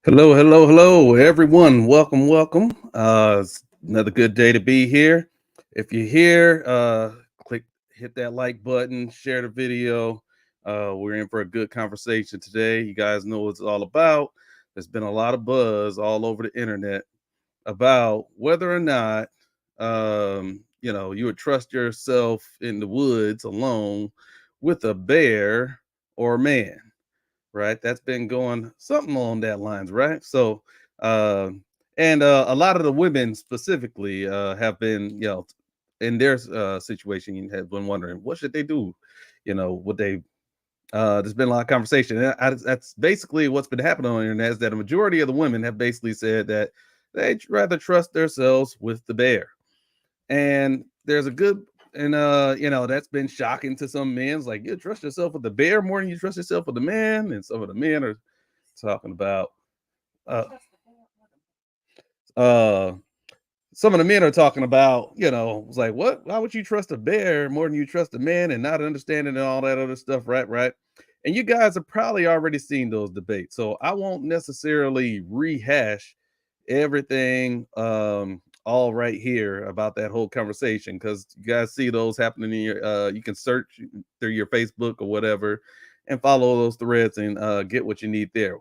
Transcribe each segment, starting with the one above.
Hello, hello, hello, everyone. Welcome, welcome. It's another good day to be here. If you're here, click, hit that like button, share the video. We're in for a good conversation today. You guys know what it's all about. There's been a lot of buzz all over the internet about whether or not, you would trust yourself in the woods alone with a bear or a man, right? That's been going something along that lines, right? So, uh, a lot of the women specifically have been, in their situation, have been wondering what should they do. Would they? There's been a lot of conversation. That's basically what's been happening on the internet is that a majority of the women have basically said that they'd rather trust themselves with the bear. And there's a good that's been shocking to some men. It's like you trust yourself with the bear more than you trust yourself with the man. And some of the men are talking about uh uh some of the men are talking about, it's like, what? Why would you trust a bear more than you trust a man and not understanding and all that other stuff, right? Right. And you guys have probably already seen those debates. So I won't necessarily rehash everything all right here about that whole conversation because you guys see those happening in your you can search through your Facebook or whatever and follow those threads and get what you need there.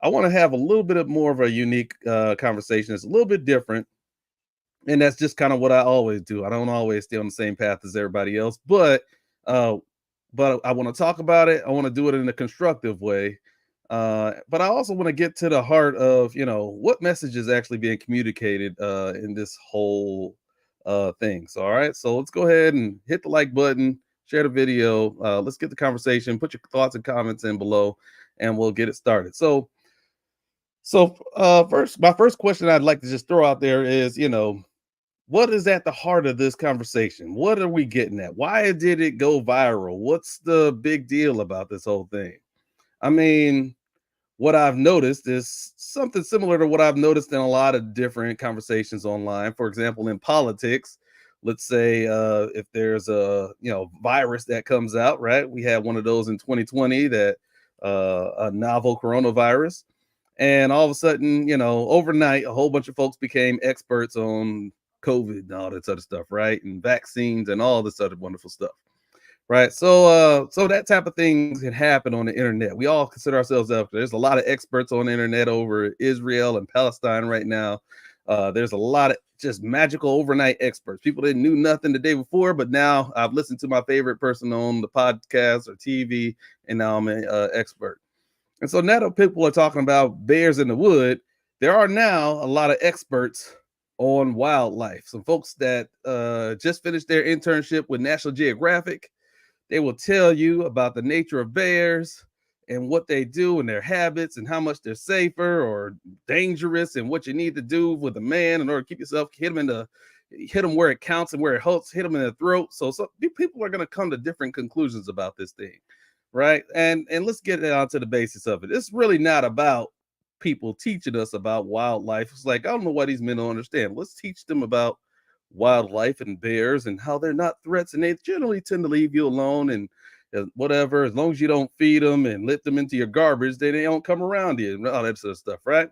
I want to have a little bit of more of a unique conversation. It's a little bit different, and that's just kind of what I always do. I don't always stay on the same path as everybody else, uh, but I want to talk about it. I want to do it in a constructive way. But I also want to get to the heart of, what message is actually being communicated in this whole thing. So, all right, so let's go ahead and hit the like button, share the video. Let's get the conversation. Put your thoughts and comments in below, and we'll get it started. First, my first question I'd like to just throw out there is, what is at the heart of this conversation? What are we getting at? Why did it go viral? What's the big deal about this whole thing? I mean, what I've noticed is something similar to what I've noticed in a lot of different conversations online. For example, in politics, let's say if there's a virus that comes out, right? We had one of those in 2020 that a novel coronavirus, and all of a sudden, overnight, a whole bunch of folks became experts on COVID and all this other stuff, right? And vaccines and all this other wonderful stuff. Right. So that type of things can happen on the internet. We all consider ourselves up. There's a lot of experts on the internet over Israel and Palestine right now. There's a lot of just magical overnight experts. People that knew nothing the day before, but now I've listened to my favorite person on the podcast or TV, and now I'm an expert. And so now that people are talking about bears in the wood, there are now a lot of experts on wildlife. Some folks that just finished their internship with National Geographic. They will tell you about the nature of bears and what they do and their habits and how much they're safer or dangerous and what you need to do with a man in order to keep yourself hit them where it counts and where it hurts, hit them in the throat. So people are going to come to different conclusions about this thing, right? And let's get down to the basis of it. It's really not about people teaching us about wildlife. It's like I don't know why these men don't understand. Let's teach them about wildlife and bears and how they're not threats and they generally tend to leave you alone and whatever, as long as you don't feed them and let them into your garbage, they don't come around you and all that sort of stuff, right?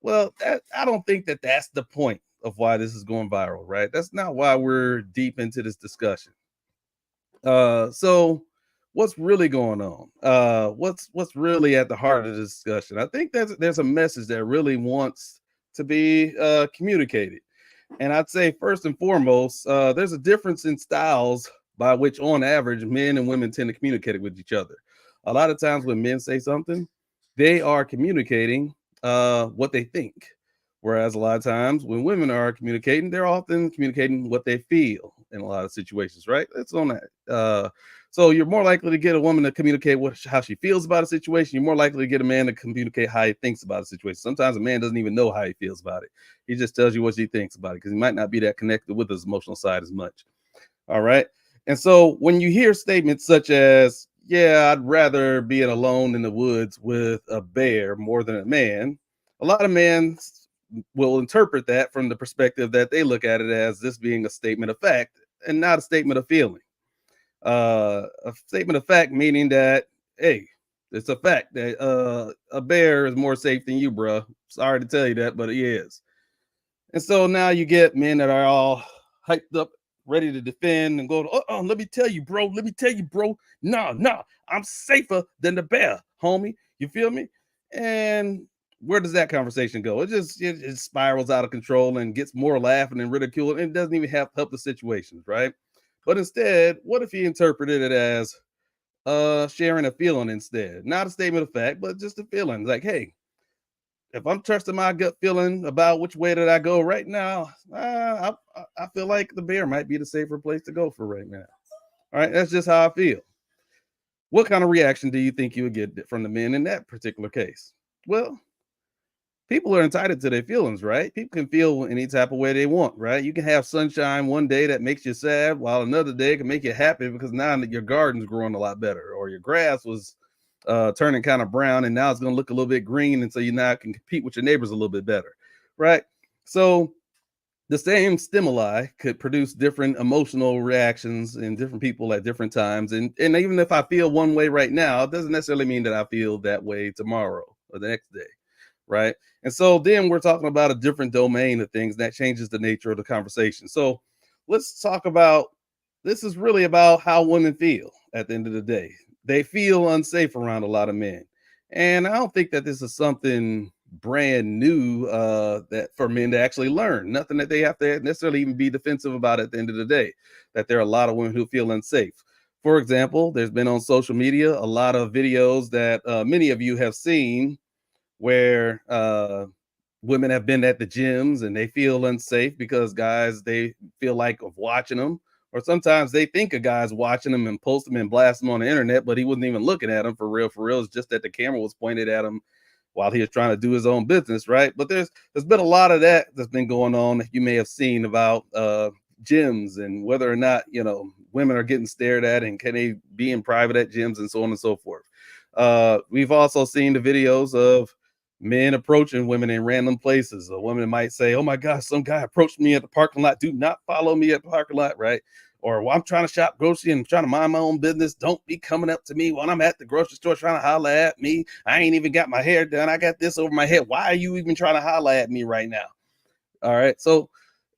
Well, I don't think that that's the point of why this is going viral, right? That's not why we're deep into this discussion. So what's really going on? What's really at the heart of the discussion? I think there's a message that really wants to be communicated. And I'd say first and foremost, there's a difference in styles by which, on average, men and women tend to communicate with each other. A lot of times when men say something, they are communicating what they think. Whereas a lot of times when women are communicating, they're often communicating what they feel in a lot of situations, right? It's on that. So you're more likely to get a woman to communicate how she feels about a situation. You're more likely to get a man to communicate how he thinks about a situation. Sometimes a man doesn't even know how he feels about it. He just tells you what he thinks about it because he might not be that connected with his emotional side as much. All right. And so when you hear statements such as, yeah, I'd rather be alone in the woods with a bear more than a man, a lot of men will interpret that from the perspective that they look at it as this being a statement of fact and not a statement of feeling. A statement of fact meaning that, hey, It's a fact that a bear is more safe than you, bruh. Sorry to tell you that, but he is. And so now you get men that are all hyped up, ready to defend and go, let me tell you, bro. Let me tell you, bro. No, no, I'm safer than the bear, homie. You feel me? And where does that conversation go? It spirals out of control and gets more laughing and ridicule, and it doesn't even help the situations, right? But instead, what if he interpreted it as sharing a feeling instead? Not a statement of fact, but just a feeling. Like, hey, if I'm trusting my gut feeling about which way did I go right now, I feel like the bear might be the safer place to go for right now. All right, that's just how I feel. What kind of reaction do you think you would get from the men in that particular case? Well, people are entitled to their feelings, right? People can feel any type of way they want, right? You can have sunshine one day that makes you sad, while another day can make you happy because now that your garden's growing a lot better, or your grass was turning kind of brown and now it's going to look a little bit green, and so you now can compete with your neighbors a little bit better, right? So the same stimuli could produce different emotional reactions in different people at different times, and even if I feel one way right now, it doesn't necessarily mean that I feel that way tomorrow or the next day, right? And so then we're talking about a different domain of things that changes the nature of the conversation. So let's talk about, this is really about how women feel at the end of the day. They feel unsafe around a lot of men. And I don't think that this is something brand new that for men to actually learn. Nothing that they have to necessarily even be defensive about at the end of the day. That there are a lot of women who feel unsafe. For example, there's been on social media a lot of videos that many of you have seen where women have been at the gyms and they feel unsafe because guys, they feel like of watching them, or sometimes they think a guy's watching them and post them and blast them on the internet, but he wasn't even looking at them for real. For real, it's just that the camera was pointed at him while he was trying to do his own business, right? But there's been a lot of that that's been going on that you may have seen about gyms and whether or not, women are getting stared at and can they be in private at gyms and so on and so forth. We've also seen the videos of men approaching women in random places. A woman might say, "Oh my gosh, some guy approached me at the parking lot. Do not follow me at the parking lot," right? Or, "Well, I'm trying to shop grocery and trying to mind my own business. Don't be coming up to me when I'm at the grocery store trying to holler at me. I ain't even got my hair done. I got this over my head. Why are you even trying to holler at me right now?" All right. So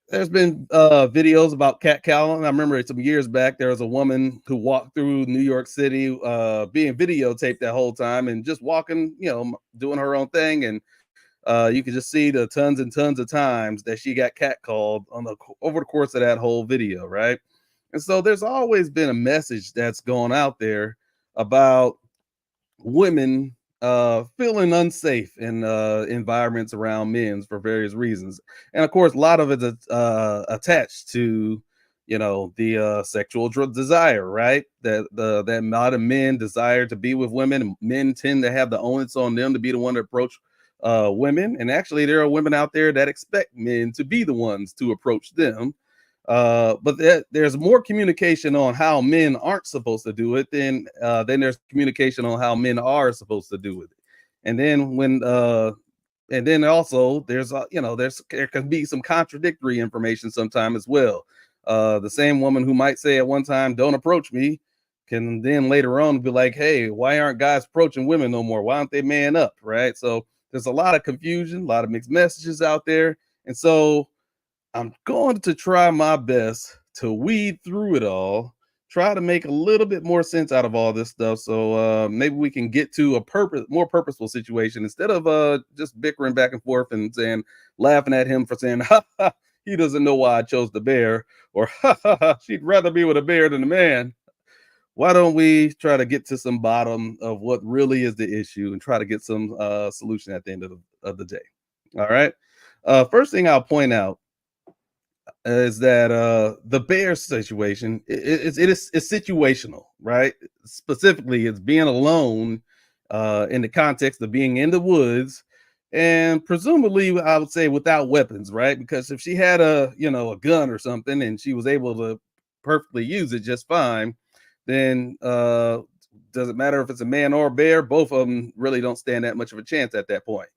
there's been videos about catcalling. I remember some years back, there was a woman who walked through New York City being videotaped that whole time and just walking, doing her own thing. And you could just see the tons and tons of times that she got catcalled over the course of that whole video, right? And so there's always been a message that's gone out there about women feeling unsafe in environments around men's for various reasons, and of course a lot of it is attached to the sexual desire, right? That a lot of men desire to be with women, and men tend to have the onus on them to be the one to approach women, and actually there are women out there that expect men to be the ones to approach them. But there's more communication on how men aren't supposed to do it than there's communication on how men are supposed to do it. And then and then also there can be some contradictory information sometime as well. The same woman who might say at one time, "Don't approach me," can then later on be like, "Hey, why aren't guys approaching women no more? Why aren't they man up?" Right? So there's a lot of confusion, a lot of mixed messages out there, and so I'm going to try my best to weed through it all, try to make a little bit more sense out of all this stuff. So maybe we can get to a more purposeful situation instead of just bickering back and forth and saying, laughing at him for saying, "Ha ha, he doesn't know why I chose the bear," or "Ha ha ha, she'd rather be with a bear than a man." Why don't we try to get to some bottom of what really is the issue and try to get some solution at the end of the day? All right. First thing I'll point out is that the Bears situation, it's situational, right? Specifically, it's being alone in the context of being in the woods, and presumably, I would say without weapons, right? Because if she had a gun or something and she was able to perfectly use it just fine, then doesn't matter if it's a man or a bear, both of them really don't stand that much of a chance at that point,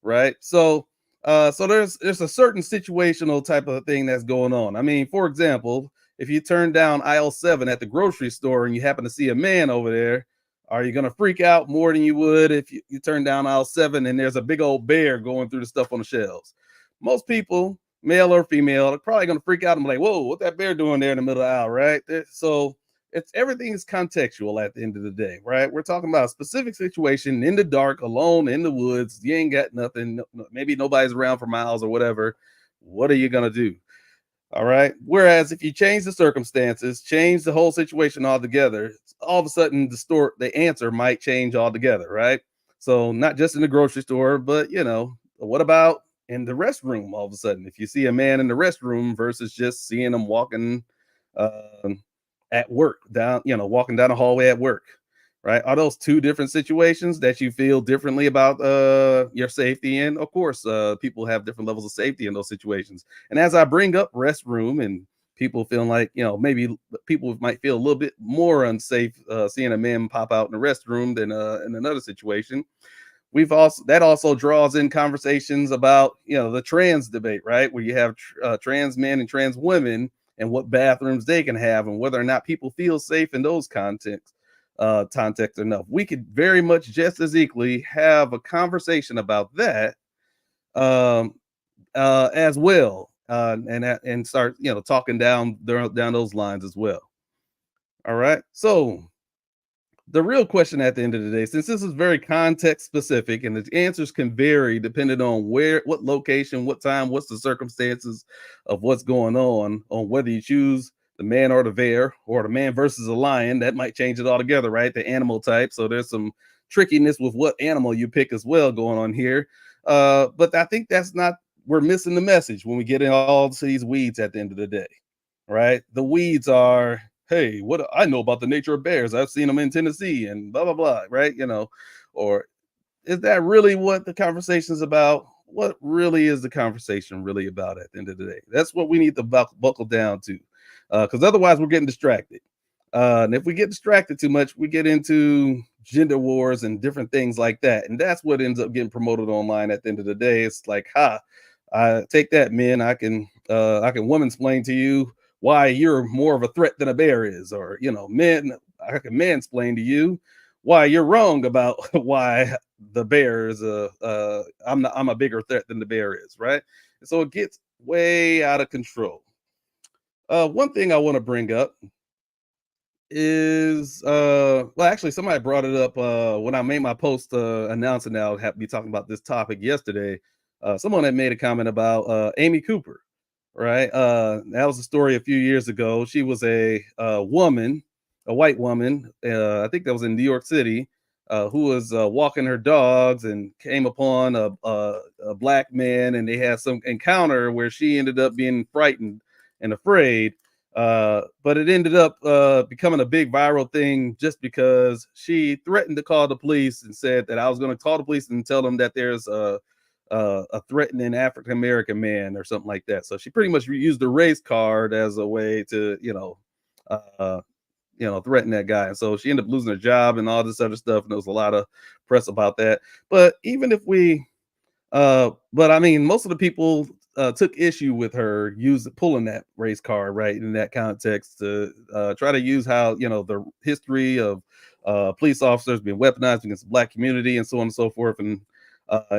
right? So there's a certain situational type of thing that's going on. I mean, for example, if you turn down aisle 7 at the grocery store and you happen to see a man over there, Are you going to freak out more than you would if you turn down aisle 7 and there's a big old bear going through the stuff on the shelves? Most people, male or female, are probably going to freak out and be like, whoa, what that bear doing there in the middle of the aisle, right? So it's everything is contextual at the end of the day, right? We're talking about a specific situation in the dark, alone in the woods. You ain't got nothing. Maybe nobody's around for miles or whatever. What are you going to do? All right. Whereas if you change the circumstances, change the whole situation altogether, all of a sudden the answer might change altogether, right? So not just in the grocery store, but what about in the restroom all of a sudden? If you see a man in the restroom versus just seeing him walking um, at work walking down a hallway at work, right? Are those two different situations that you feel differently about your safety in? Of course, people have different levels of safety in those situations. And as I bring up restroom and people feeling like, maybe people might feel a little bit more unsafe seeing a man pop out in the restroom than in another situation. That also draws in conversations about the trans debate, right? Where you have trans men and trans women and what bathrooms they can have and whether or not people feel safe in those contexts enough. We could very much just as equally have a conversation about that um, as well, and start talking down those lines as well. All right, so the real question at the end of the day, since this is very context specific and the answers can vary depending on what location, what time, what's the circumstances of what's going on whether you choose the man or the bear or the man versus a lion, that might change it altogether, right? The animal type. So there's some trickiness with what animal you pick as well going on here. But I think we're missing the message when we get in all to these weeds at the end of the day, right? The weeds are, hey, what I know about the nature of bears. I've seen them in Tennessee and blah blah blah, right? Or is that really what the conversation is about? What really is the conversation really about at the end of the day? That's what we need to buckle down to, because otherwise we're getting distracted. And if we get distracted too much, we get into gender wars and different things like that, and that's what ends up getting promoted online. At the end of the day, it's like, ha, I take that, men. I can woman explain to you why you're more of a threat than a bear is, or men, I can mansplain to you why you're wrong about why the bear is I'm a bigger threat than the bear is, right? So it gets way out of control. One thing I want to bring up is well, actually somebody brought it up when I made my post announcing that I'll be talking about this topic yesterday. Someone had made a comment about Amy Cooper, right? That was a story a few years ago. She was a woman, a white woman, I think that was in New York City, who was walking her dogs and came upon a black man, and they had some encounter where she ended up being frightened and afraid. But it ended up becoming a big viral thing just because she threatened to call the police and said that I was going to call the police and tell them that there's a threatening African American man or something like that. So she pretty much used the race card as a way to, uh, threaten that guy. And so she ended up losing her job and all this other stuff. And there was a lot of press about that. But even if but I mean, most of the people took issue with her pulling that race card, right, in that context to try to use how the history of police officers being weaponized against the black community and so on and so forth, and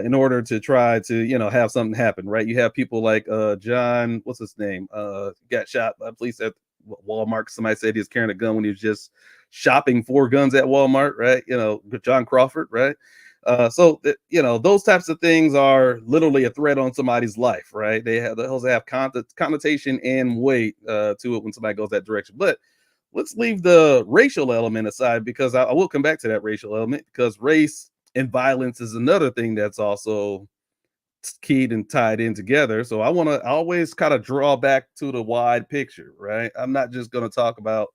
in order to try to have something happen, right? You have people like John, what's his name, got shot by police at Walmart. Somebody said he was carrying a gun when he was just shopping for guns at Walmart, right? John Crawford, right? Those types of things are literally a threat on somebody's life, right? They also have connotation and weight to it when somebody goes that direction. But let's leave the racial element aside, because I will come back to that racial element, because race and violence is another thing that's also keyed and tied in together. So I want to always kind of draw back to the wide picture, right? I'm not just going to talk about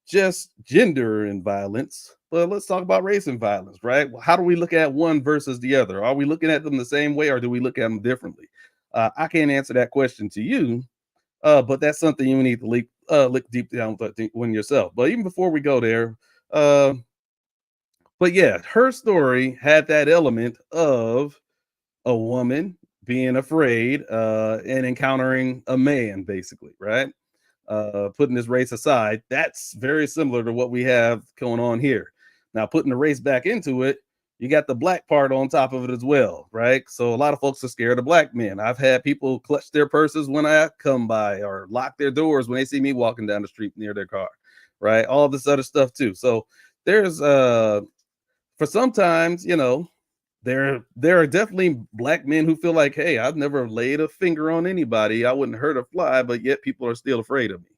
just gender and violence, but let's talk about race and violence, right? How do we look at one versus the other? Are we looking at them the same way, or do we look at them differently? I can't answer that question to you, but that's something you need to look deep down when yourself. But even before we go there, uh, but yeah, her story had that element of a woman being afraid and encountering a man, basically, right? Putting his race aside, that's very similar to what we have going on here. Now, putting the race back into it, you got the black part on top of it as well, right? So a lot of folks are scared of black men. I've had people clutch their purses when I come by, or lock their doors when they see me walking down the street near their car, right? All this other stuff too. So there's for sometimes, there are definitely black men who feel like, hey, I've never laid a finger on anybody. I wouldn't hurt a fly, but yet people are still afraid of me,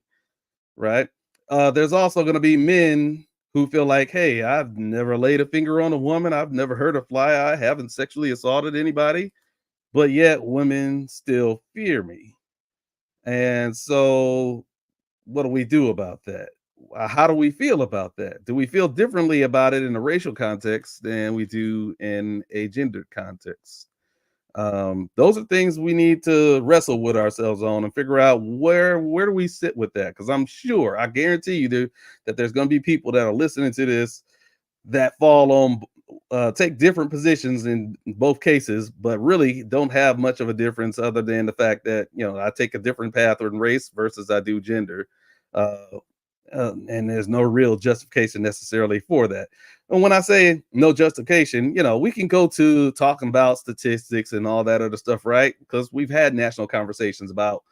right? There's also going to be men who feel like, hey, I've never laid a finger on a woman. I've never hurt a fly. I haven't sexually assaulted anybody, but yet women still fear me. And so, what do we do about that? How do we feel about that? Do we feel differently about it in a racial context than we do in a gendered context? Those are things we need to wrestle with ourselves on and figure out where do we sit with that, because I'm sure, I guarantee you that there's going to be people that are listening to this that fall on take different positions in both cases, but really don't have much of a difference other than the fact that I take a different path in race versus I do gender. uh, and there's no real justification necessarily for that. And when I say no justification, we can go to talking about statistics and all that other stuff, right? Because we've had national conversations about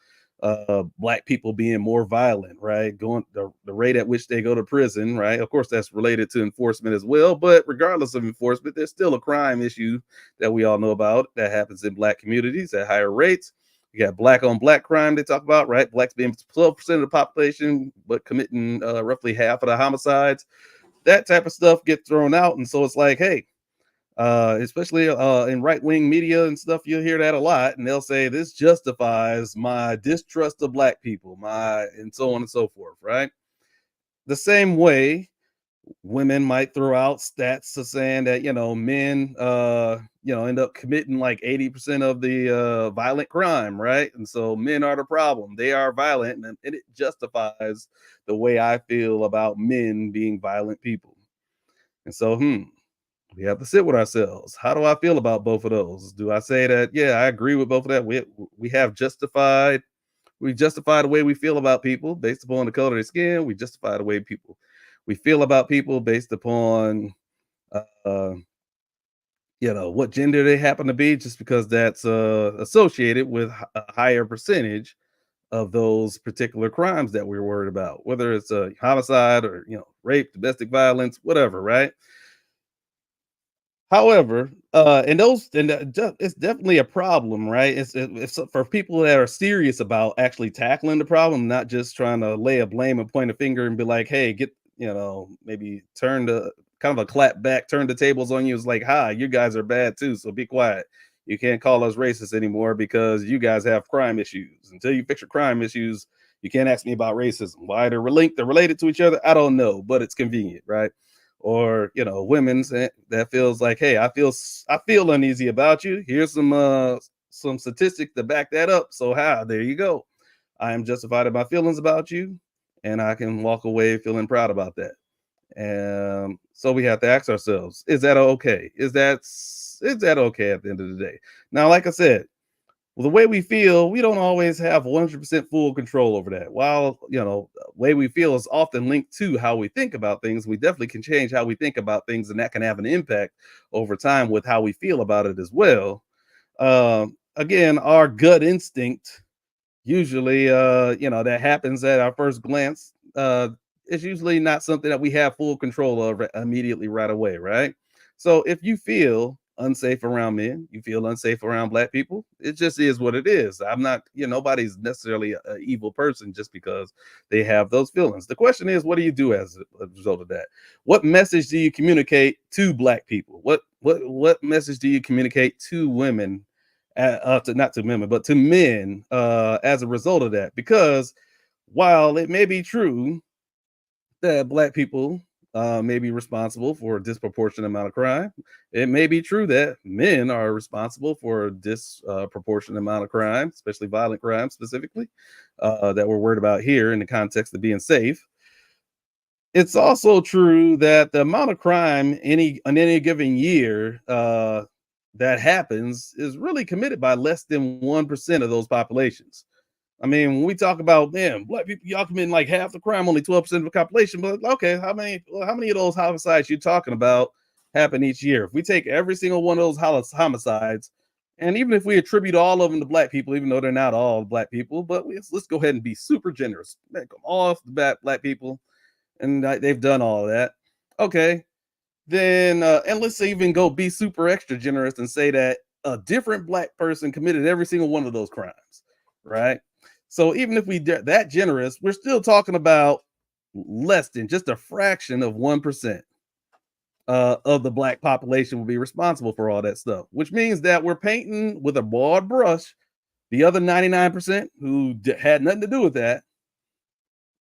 black people being more violent, right? Going the rate at which they go to prison, right? Of course, that's related to enforcement as well. But regardless of enforcement, there's still a crime issue that we all know about that happens in black communities at higher rates. You got black on black crime they talk about, right? Blacks being 12% of the population, but committing roughly half of the homicides. That type of stuff gets thrown out. And so it's like, hey, especially in right wing media and stuff, you'll hear that a lot. And they'll say, this justifies my distrust of black people, and so on and so forth, right? The same way women might throw out stats to saying that men end up committing like 80% of the violent crime, right? And so men are the problem, they are violent, and it justifies the way I feel about men being violent people. And so we have to sit with ourselves. How do I feel about both of those? Do I say that, yeah, I agree with both of that? We have justified we justify the way we feel about people based upon the color of their skin. We justify the way we feel about people based upon uh, what gender they happen to be, just because that's associated with a higher percentage of those particular crimes that we're worried about, whether it's a homicide or rape, domestic violence, whatever, right? However, it's definitely a problem, right? It's for people that are serious about actually tackling the problem, not just trying to lay a blame and point a finger and be like, "Hey, get maybe turn the kind of a clap back, turn the tables on you." It's like, "Hi, you guys are bad too, so be quiet. You can't call us racist anymore because you guys have crime issues. Until you fix your crime issues, you can't ask me about racism. Why they're related to each other, I don't know, but it's convenient, right?" Or women's that feels like, hey, I feel uneasy about you. Here's some statistics to back that up. So there you go. I am justified in my feelings about you, and I can walk away feeling proud about that. And so we have to ask ourselves, is that okay? Is that okay at the end of the day? Now, like I said, well, the way we feel, we don't always have 100% full control over that. While, the way we feel is often linked to how we think about things, we definitely can change how we think about things, and that can have an impact over time with how we feel about it as well. Again, our gut instinct usually, that happens at our first glance. It's usually not something that we have full control of immediately right away, right? So if you feel unsafe around men, you feel unsafe around black people, it just is what it is. I'm not, nobody's necessarily a evil person just because they have those feelings. The question is, what do you do as a result of that? What message do you communicate to black people? What message do you communicate to women, not to women, but to men, as a result of that? Because while it may be true that black people may be responsible for a disproportionate amount of crime, it may be true that men are responsible for a disproportionate amount of crime, especially violent crime specifically, that we're worried about here in the context of being safe. It's also true that the amount of crime in any given year that happens is really committed by less than 1% of those populations. I mean, when we talk about, man, black people, y'all committing like half the crime, only 12% of the population. But okay, how many of those homicides you talking about happen each year? If we take every single one of those homicides, and even if we attribute all of them to black people, even though they're not all black people, but let's go ahead and be super generous. Make them all off the bat black people, and they've done all of that. Okay, then and let's even go be super extra generous and say that a different black person committed every single one of those crimes, right? So even if that generous, we're still talking about less than just a fraction of 1% of the black population will be responsible for all that stuff, which means that we're painting with a broad brush the other 99% who had nothing to do with that.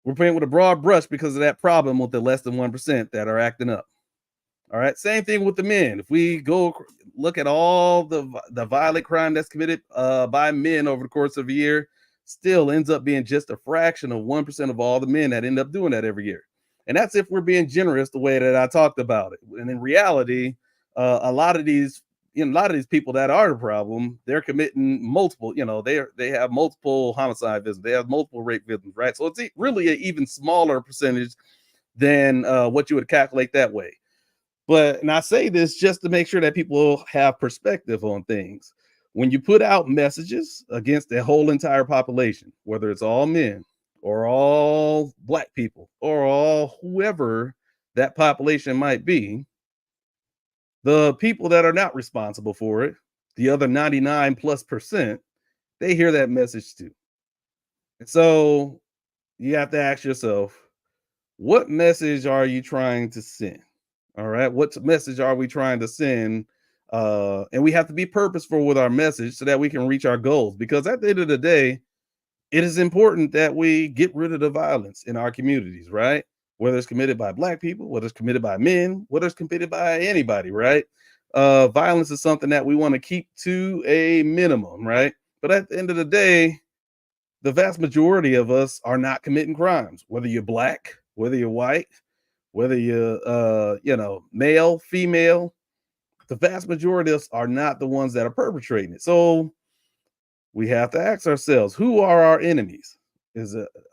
We're painting with a broad brush because of that problem with the less than 1% that are acting up. All right. Same thing with the men. If we go look at all the violent crime that's committed by men over the course of a year, still ends up being just a fraction of 1% of all the men that end up doing that every year. And that's if we're being generous the way that I talked about it. And in reality, a lot of these, a lot of these people that are the problem, they're committing multiple, they have multiple homicide victims, they have multiple rape victims, right? So it's really an even smaller percentage than what you would calculate that way. But and I say this just to make sure that people have perspective on things. When you put out messages against the whole entire population, whether it's all men or all black people or all whoever that population might be, the people that are not responsible for it, the other 99 plus percent, they hear that message too. And so you have to ask yourself, what message are you trying to send? All right. What message are we trying to send? And we have to be purposeful with our message so that we can reach our goals. Because at the end of the day, it is important that we get rid of the violence in our communities, right? Whether it's committed by black people, whether it's committed by men, whether it's committed by anybody, right? Violence is something that we want to keep to a minimum, right? But at the end of the day, the vast majority of us are not committing crimes, whether you're black, whether you're white, whether you're male, female. The vast majority of us are not the ones that are perpetrating it. So we have to ask ourselves, who are our enemies?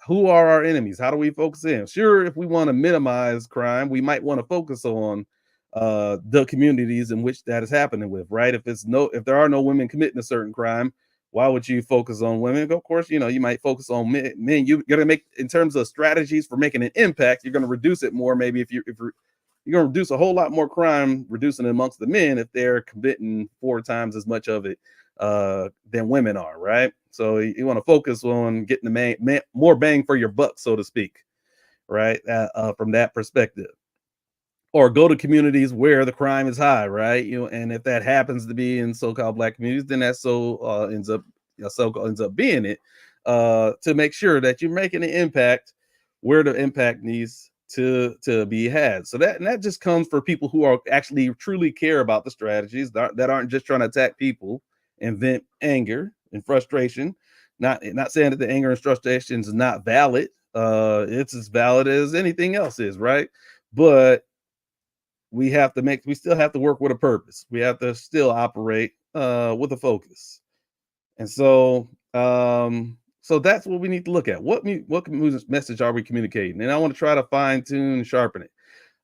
Who are our enemies? How do we focus in? Sure, if we want to minimize crime, we might want to focus on the communities in which that is happening with, right? If there are no women committing a certain crime, why would you focus on women? Of course, you might focus on men. You're going to make, in terms of strategies for making an impact, you're going to reduce it more. Maybe if you're going to reduce a whole lot more crime, reducing it amongst the men if they're committing 4 times as much of it than women are, right? So you want to focus on getting the more bang for your buck, so to speak, right? From that perspective. Or go to communities where the crime is high, right? And if that happens to be in so-called black communities, then that ends up being it, to make sure that you're making an impact where the impact needs to be had. So that just comes for people who are actually truly care about the strategies that aren't just trying to attack people and vent anger and frustration. Not saying that the anger and frustration is not valid. It's as valid as anything else is, right? But we still have to work with a purpose. We have to still operate with a focus. And so that's what we need to look at. What message are we communicating? And I want to try to fine tune and sharpen it.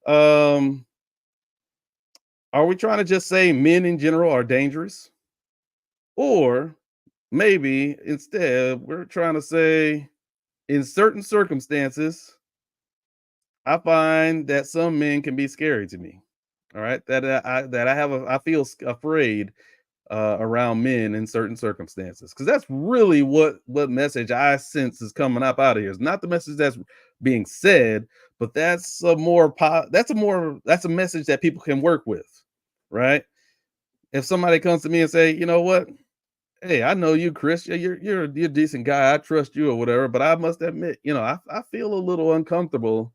Are we trying to just say men in general are dangerous? Or maybe instead we're trying to say, in certain circumstances, I find that some men can be scary to me. All right, I feel afraid around men in certain circumstances, because that's really what message I sense is coming up out of here. It's not the message that's being said, but that's a message that people can work with, right? If somebody comes to me and say, you know what, hey, I know you, Chris. You're a decent guy. I trust you or whatever. But I must admit, I feel a little uncomfortable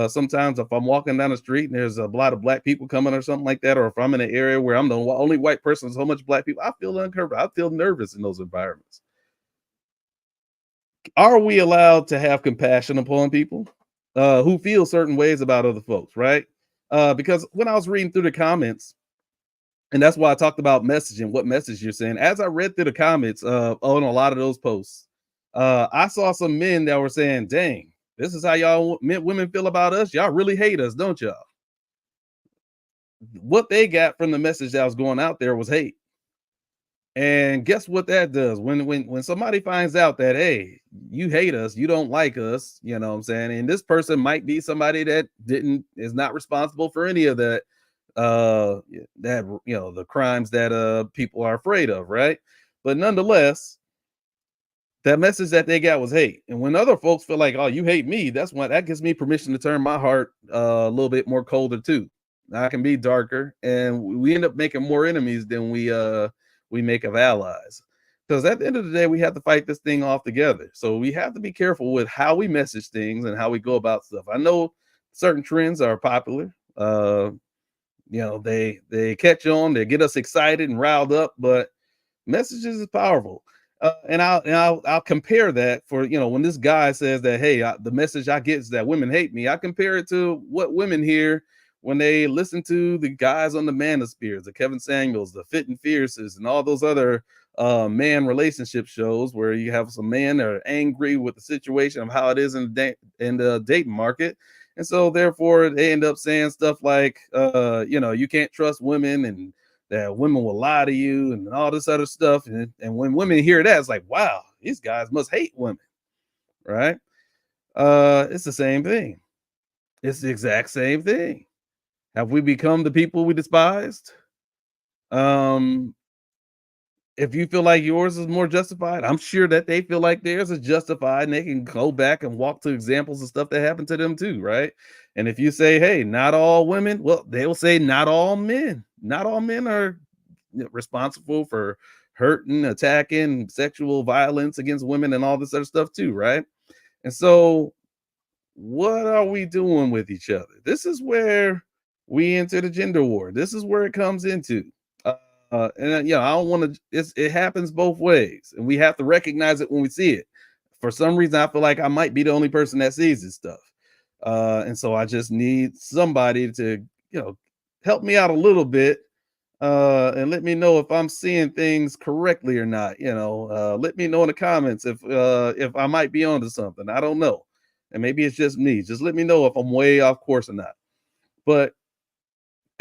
sometimes if I'm walking down the street and there's a lot of black people coming or something like that, or if I'm in an area where I'm the only white person, so much black people, I feel uncomfortable. I feel nervous in those environments. Are we allowed to have compassion upon people who feel certain ways about other folks, right? Because when I was reading through the comments, and that's why I talked about messaging, what message you're saying. As I read through the comments on a lot of those posts, I saw some men that were saying, "Dang, this is how y'all women feel about us. Y'all really hate us, don't y'all?" What they got from the message that was going out there was hate. And guess what that does? When somebody finds out that, hey, you hate us, you don't like us, you know what I'm saying? And this person might be somebody that didn't is not responsible for any of that that the crimes that people are afraid of, right? But nonetheless, that message that they got was hate. And when other folks feel like, oh, you hate me, that's why that gives me permission to turn my heart a little bit more colder too. I can be darker, and we end up making more enemies than we make of allies. Because at the end of the day, we have to fight this thing off together. So we have to be careful with how we message things and how we go about stuff. I know certain trends are popular. They catch on, they get us excited and riled up, but messages is powerful. I'll compare that for when this guy says that, hey, the message I get is that women hate me. I compare it to what women hear when they listen to the guys on the Manospheres, the Kevin Samuels, the Fit and Fierces, and all those other man relationship shows where you have some men that are angry with the situation of how it is in the dating market. And so therefore they end up saying stuff like you can't trust women, and that women will lie to you and all this other stuff. And when women hear that, it's like, wow, these guys must hate women, right? It's the same thing. It's the exact same thing. Have we become the people we despised? Um, if you feel like yours is more justified, I'm sure that they feel like theirs is justified, and they can go back and walk to examples of stuff that happened to them too, right? And if you say, hey, not all women, well, they will say not all men. Not all men are responsible for hurting, attacking, sexual violence against women, and all this other stuff too, right? And so, what are we doing with each other? This is where we enter the gender war. This is where it comes into. I don't want to. It happens both ways, and we have to recognize it when we see it. For some reason, I feel like I might be the only person that sees this stuff, and so I just need somebody to, help me out a little bit, and let me know if I'm seeing things correctly or not. Let me know in the comments if I might be onto something. I don't know, and maybe it's just me. Just let me know if I'm way off course or not. But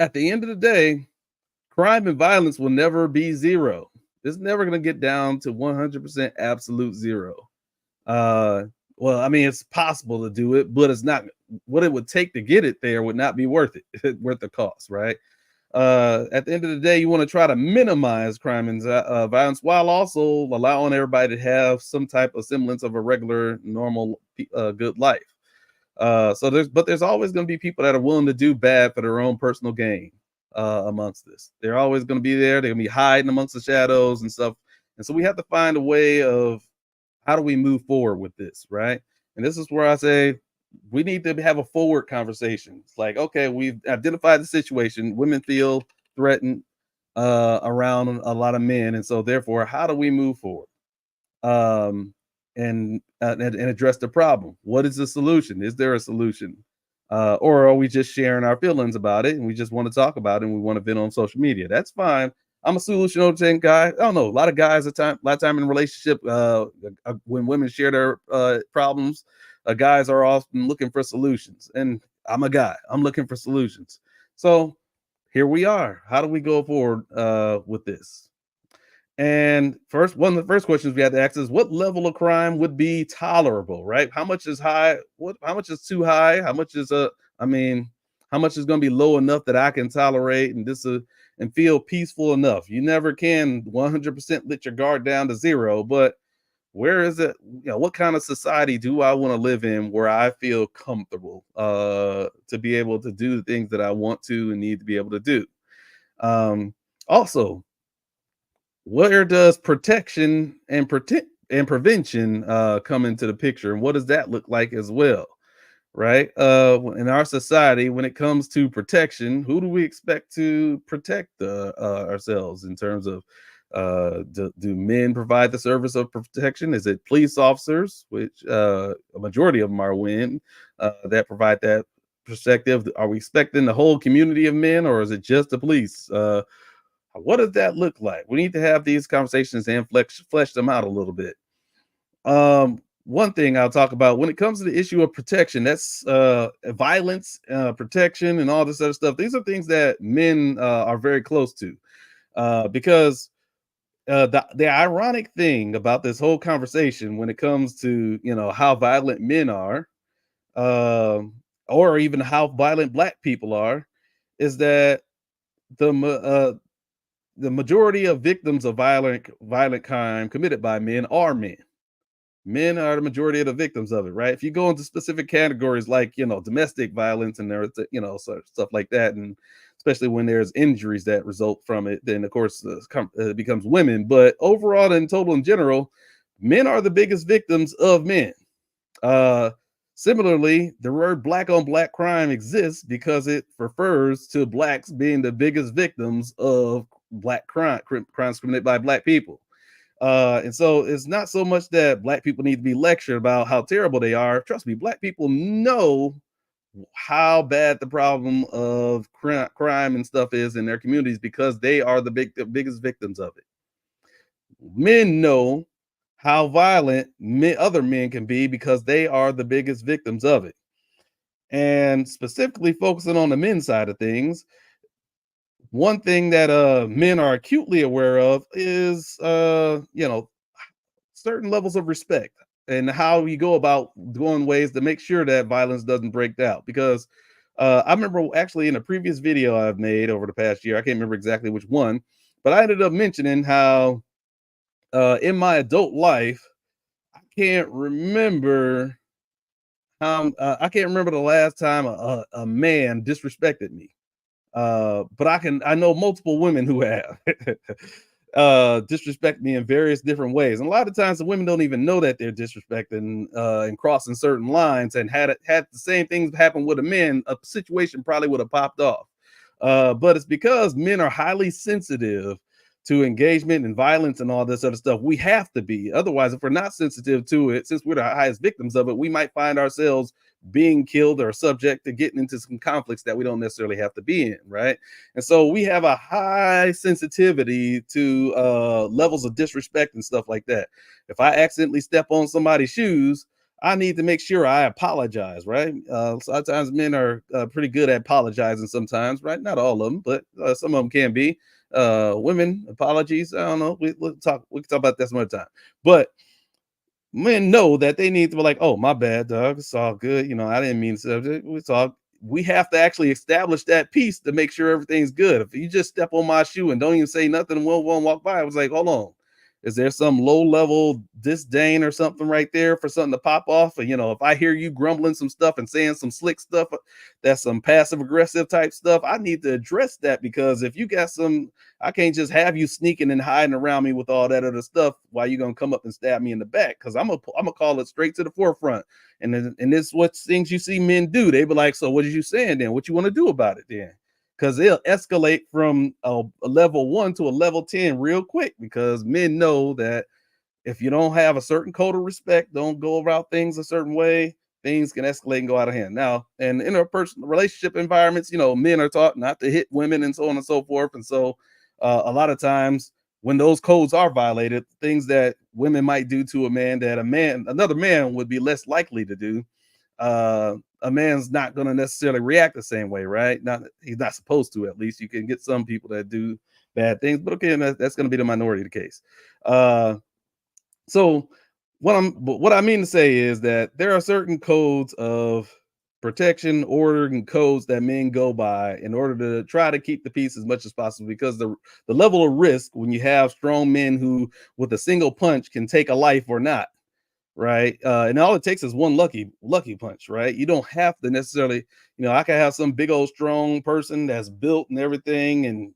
at the end of the day, crime and violence will never be zero. It's never going to get down to 100% absolute zero. Well, I mean, it's possible to do it, but it's not what it would take to get it there would not be worth it, worth the cost, right? At the end of the day, you want to try to minimize crime and violence while also allowing everybody to have some type of semblance of a regular, normal, good life. There's always going to be people that are willing to do bad for their own personal gain amongst this. They're always going to be there. They're going to be hiding amongst the shadows and stuff. And so we have to find a way of how do we move forward with this, right? And this is where I say we need to have a forward conversation. It's like, okay, we've identified the situation. Women feel threatened around a lot of men, and so therefore, how do we move forward and address the problem? What is the solution? Is there a solution, or are we just sharing our feelings about it and we just want to talk about it and we want to vent on social media? That's fine. I'm a solution oriented guy. I don't know. A lot of guys, a lot of time in a relationship, when women share their problems, guys are often looking for solutions. And I'm a guy. I'm looking for solutions. So here we are. How do we go forward with this? And one of the first questions we have to ask is, what level of crime would be tolerable, right? How much is high? How much is too high? How much is I mean, how much is going to be low enough that I can tolerate and feel peaceful enough? You never can 100% let your guard down to zero, but where is it? What kind of society do I want to live in where I feel comfortable to be able to do the things that I want to and need to be able to do? Also, where does protection and prevention come into the picture, and what does that look like as well, right? In our society, when it comes to protection, who do we expect to protect ourselves in terms of do men provide the service of protection? Is it police officers, which a majority of them are women that provide that perspective? Are we expecting the whole community of men, or is it just the police? What does that look like? We need to have these conversations and flesh them out a little bit. One thing I'll talk about when it comes to the issue of protection, that's violence, protection, and all this other stuff. These are things that men are very close to, because the ironic thing about this whole conversation when it comes to how violent men are, um, or even how violent black people are, is that the ma- uh, the majority of victims of violent crime committed by men are men. Men are the majority of the victims of it, right? If you go into specific categories like domestic violence and there's stuff like that, and especially when there's injuries that result from it, then of course it becomes women. But overall, in total, in general, men are the biggest victims of men. Uh, Similarly, the word black on black crime exists because it refers to blacks being the biggest victims of black crimes committed by black people. And so it's not so much that black people need to be lectured about how terrible they are. Trust me, black people know how bad the problem of crime and stuff is in their communities because they are the biggest victims of it. Men know how violent other men can be because they are the biggest victims of it. And specifically focusing on the men's side of things, one thing that men are acutely aware of is certain levels of respect and how you go about doing ways to make sure that violence doesn't break out. Because I remember actually in a previous video I've made over the past year, I can't remember exactly which one, but I ended up mentioning how in my adult life, I can't remember I can't remember the last time a man disrespected me. But I know multiple women who have disrespect me in various different ways. And a lot of times the women don't even know that they're disrespecting and crossing certain lines. And had the same things happen with a man, a situation probably would have popped off. But it's because men are highly sensitive to engagement and violence and all this other stuff. We have to be. Otherwise, if we're not sensitive to it, since we're the highest victims of it, we might find ourselves being killed or subject to getting into some conflicts that we don't necessarily have to be in, right? And so we have a high sensitivity to levels of disrespect and stuff like that. If I accidentally step on somebody's shoes, I need to make sure I apologize, right? Sometimes men are pretty good at apologizing sometimes, right? Not all of them, but some of them can be. Women, apologies. I don't know. We can talk about that some other time. But men know that they need to be like, oh, my bad, dog. It's all good. I didn't mean to. We have to actually establish that piece to make sure everything's good. If you just step on my shoe and don't even say nothing, and we'll walk by. I was like, hold on. Is there some low level disdain or something right there for something to pop off? And if I hear you grumbling some stuff and saying some slick stuff, that's some passive aggressive type stuff. I need to address that because if you got some, I can't just have you sneaking and hiding around me with all that other stuff while you're gonna come up and stab me in the back. Because I'm gonna call it straight to the forefront. And this is what things you see men do. They be like, so what are you saying then? What you want to do about it then? Because they'll escalate from a level 1 to a level 10 real quick because men know that if you don't have a certain code of respect, don't go about things a certain way, things can escalate and go out of hand. Now, in interpersonal relationship environments, men are taught not to hit women and so on and so forth. And so a lot of times when those codes are violated, things that women might do to a man that another man would be less likely to do, a man's not going to necessarily react the same way, right? Not he's not supposed to. At least you can get some people that do bad things, but okay, that's going to be the minority of the case. So what I mean to say is that there are certain codes of protection, order, and codes that men go by in order to try to keep the peace as much as possible. Because the level of risk when you have strong men who, with a single punch, can take a life or not, right? And all it takes is one lucky punch, right? You don't have to necessarily, I can have some big old strong person that's built and everything, and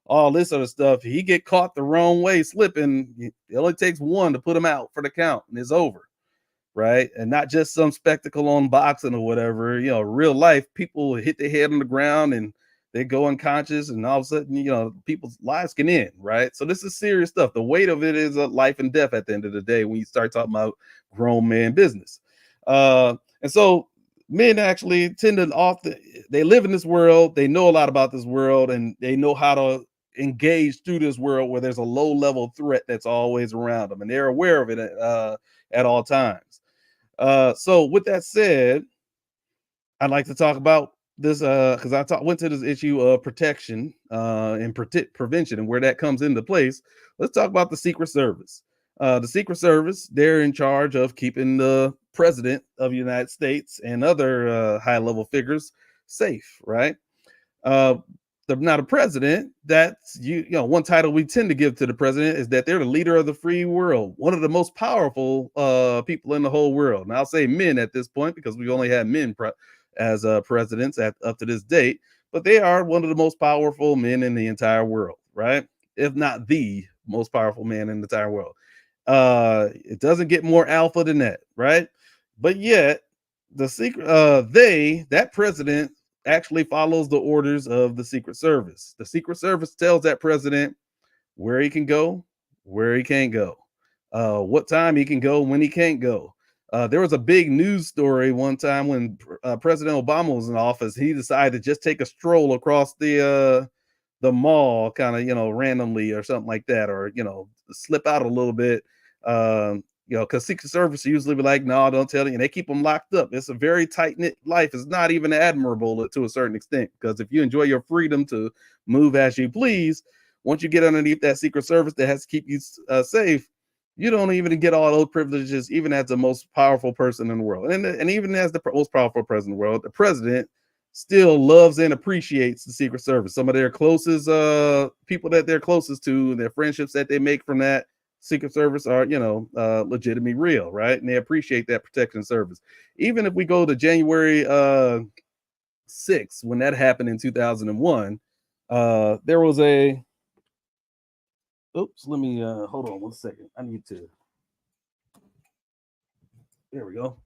all this other stuff. He get caught the wrong way slipping. It only takes one to put him out for the count, and it's over, right? And not just some spectacle on boxing or whatever. Real life people hit their head on the ground and they go unconscious, and all of a sudden, people's lives can end, right? So this is serious stuff. The weight of it is a life and death at the end of the day when you start talking about grown man business. And so men actually tend to often they live in this world, they know a lot about this world, and they know how to engage through this world where there's a low level threat that's always around them, and they're aware of it. at all times. So with that said, I'd like to talk about this because went to this issue of protection and prevention and where that comes into place. Let's talk about the Secret Service. The Secret Service, they're in charge of keeping the president of the United States and other high level figures safe, right? Uh, they're not a president. That's you know one title we tend to give to the president is that they're the leader of the free world, one of the most powerful people in the whole world. And I'll say men at this point because we only had men as presidents at up to this date, but they are one of the most powerful men in the entire world, right? If not the most powerful man in the entire world. It doesn't get more alpha than that, right? But yet, that president actually follows the orders of the Secret Service. The Secret Service tells that president where he can go, where he can't go, what time he can go, when he can't go. There was a big news story one time when President Obama was in office. He decided to just take a stroll across the mall, kind of randomly or something like that, or slip out a little bit. Because Secret Service usually be like, no, don't tell you. And they keep them locked up. It's a very tight knit life. It's not even admirable to a certain extent because if you enjoy your freedom to move as you please, once you get underneath that Secret Service that has to keep you safe, you don't even get all those privileges, even as the most powerful person in the world. And even as the most powerful president in the world, the president still loves and appreciates the Secret Service. Some of their closest people that they're closest to, and their friendships that they make from that Secret Service are, legitimately real, right? And they appreciate that protection service. Even if we go to January 6th, when that happened in 2001, there was a. Oops, let me hold on one second. I need to. There we go.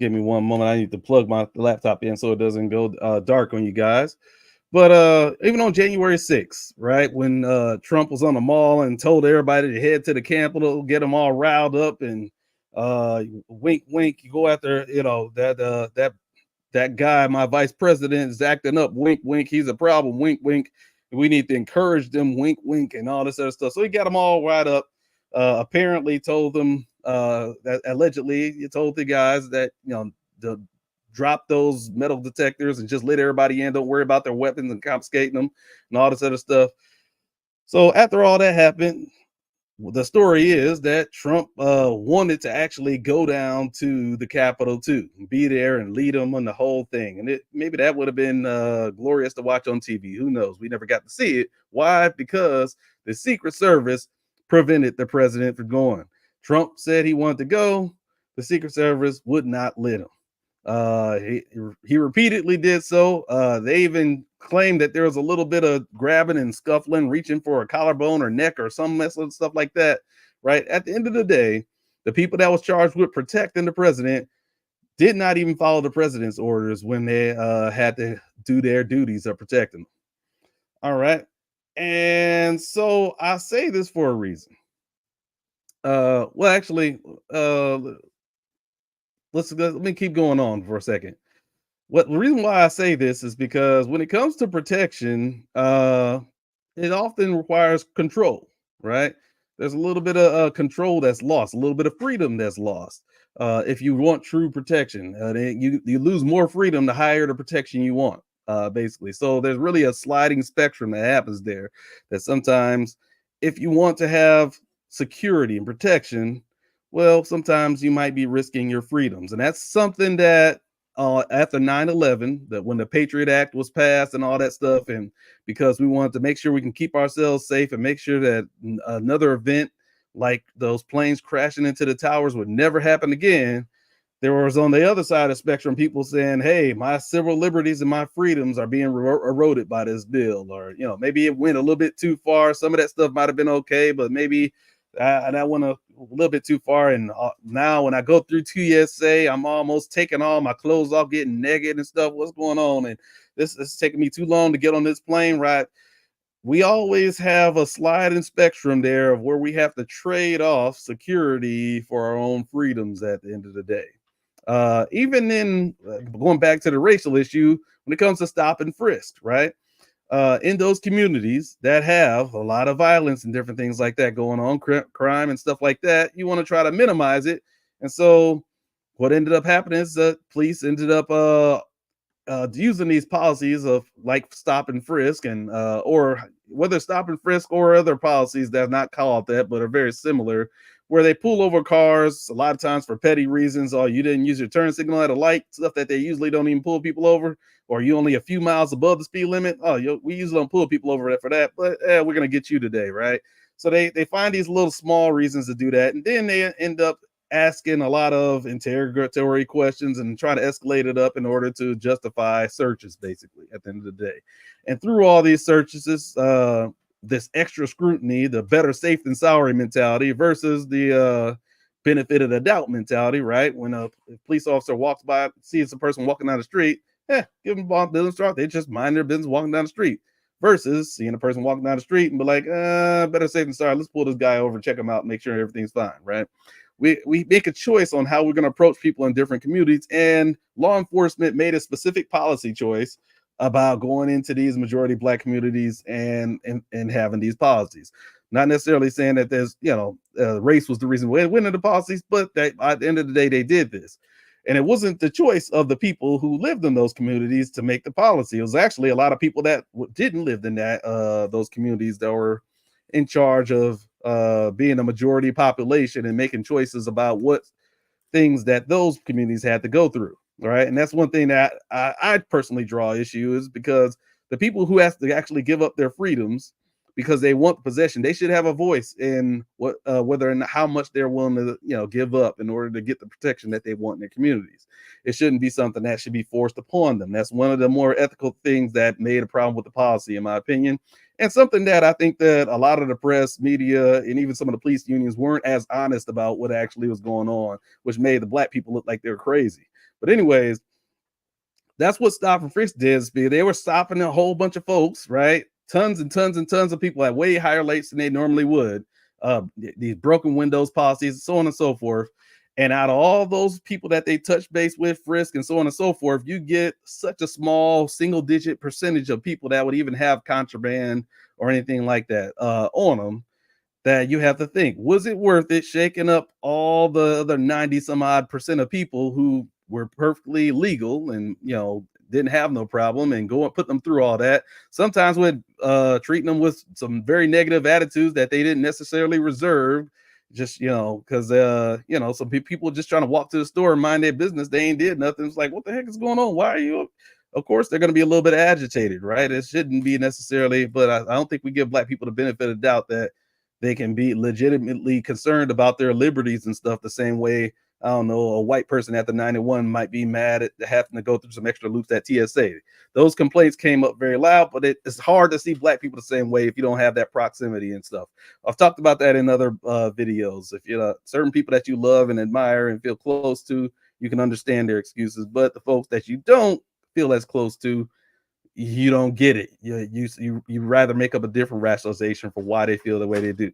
Give me one moment. I need to plug my laptop in so it doesn't go dark on you guys. But even on January 6th, right, when Trump was on the mall and told everybody to head to the Capitol, get them all riled up, and wink, wink, you go after, that guy, my vice president, is acting up. Wink, wink, he's a problem. Wink, wink. We need to encourage them. Wink, wink, and all this other stuff. So he got them all riled up. Apparently, told them that allegedly, he told the guys that the drop those metal detectors and just let everybody in. Don't worry about their weapons and confiscating them and all this other stuff. So after all that happened, the story is that Trump wanted to actually go down to the Capitol too, be there and lead them on the whole thing. And maybe that would have been glorious to watch on TV. Who knows? We never got to see it. Why? Because the Secret Service prevented the president from going. Trump said he wanted to go. The Secret Service would not let him. He repeatedly did so. They even claimed that there was a little bit of grabbing and scuffling, reaching for a collarbone or neck or some mess of stuff like that. Right at the end of the day, the people that was charged with protecting the president did not even follow the president's orders when they had to do their duties of protecting them. All right, and so I say this for a reason. Well, actually, let me keep going on for a second. What the reason why I say this is because when it comes to protection, it often requires control, right? There's a little bit of control that's lost, a little bit of freedom that's lost. If you want true protection, then you lose more freedom the higher the protection you want, basically. So there's really a sliding spectrum that happens there. That sometimes, if you want to have security and protection, well, sometimes you might be risking your freedoms, and that's something that after 9/11, that when the Patriot Act was passed and all that stuff, and because we wanted to make sure we can keep ourselves safe and make sure that another event like those planes crashing into the towers would never happen again, there was on the other side of the spectrum people saying, hey, my civil liberties and my freedoms are being eroded by this bill. Or maybe it went a little bit too far. Some of that stuff might have been okay, but maybe I went a little bit too far. And now when I go through TSA, I'm almost taking all my clothes off, getting naked and stuff. What's going on? And this is taking me too long to get on this plane ride. We always have a sliding spectrum there of where we have to trade off security for our own freedoms at the end of the day. Even in going back to the racial issue, when it comes to stop and frisk, right? in those communities that have a lot of violence and different things like that going on, crime and stuff like that. You want to try to minimize it. And so what ended up happening is the police ended up using these policies of like stop and frisk and or whether stop and frisk or other policies that are not called that but are very similar, where they pull over cars a lot of times for petty reasons. Or you didn't use your turn signal at a light, stuff that they usually don't even pull people over, or you only a few miles above the speed limit. Oh, we usually don't pull people over for that, but we're gonna get you today, right? So they find these little small reasons to do that, and then they end up asking a lot of interrogatory questions and try to escalate it up in order to justify searches, basically, at the end of the day. And through all these searches, this extra scrutiny, the better safe than sorry mentality versus the benefit of the doubt mentality, right? When a police officer walks by, sees a person walking down the street, give them business start. They just mind their business walking down the street. Versus seeing a person walking down the street and be like, better safe than sorry. Let's pull this guy over, check him out, make sure everything's fine, right? We make a choice on how we're going to approach people in different communities, and law enforcement made a specific policy choice about going into these majority black communities and having these policies. Not necessarily saying that there's race was the reason why they went into the policies, but that at the end of the day they did this. And it wasn't the choice of the people who lived in those communities to make the policy. It was actually a lot of people that didn't live in those communities that were in charge of being a majority population and making choices about what things that those communities had to go through. Right. And that's one thing that I personally draw issue is because the people who have to actually give up their freedoms because they want possession, they should have a voice in what whether and how much they're willing to give up in order to get the protection that they want in their communities. It shouldn't be something that should be forced upon them. That's one of the more ethical things that made a problem with the policy, in my opinion, and something that I think that a lot of the press, media, and even some of the police unions weren't as honest about what actually was going on, which made the black people look like they were crazy. But anyways, that's what Stop and Frisk did. They were stopping a whole bunch of folks, right? Tons and tons and tons of people at way higher rates than they normally would. These broken windows policies, so on and so forth. And out of all those people that they touch base with, frisk, and so on and so forth, you get such a small single digit percentage of people that would even have contraband or anything like that on them, that you have to think, was it worth it shaking up all the other 90 some odd percent of people who were perfectly legal and didn't have no problem, and go and put them through all that, sometimes with treating them with some very negative attitudes that they didn't necessarily reserve, just because some people just trying to walk to the store and mind their business, they ain't did nothing. It's like, what the heck is going on? Why are you? Of course they're going to be a little bit agitated, right? It shouldn't be necessarily, but I don't think we give black people the benefit of doubt that they can be legitimately concerned about their liberties and stuff the same way, I don't know, a white person at the 91 might be mad at having to go through some extra loops at TSA. Those complaints came up very loud, but it's hard to see black people the same way if you don't have that proximity and stuff. I've talked about that in other videos. If you're certain people that you love and admire and feel close to, you can understand their excuses, but the folks that you don't feel as close to, you don't get it. You rather make up a different rationalization for why they feel the way they do.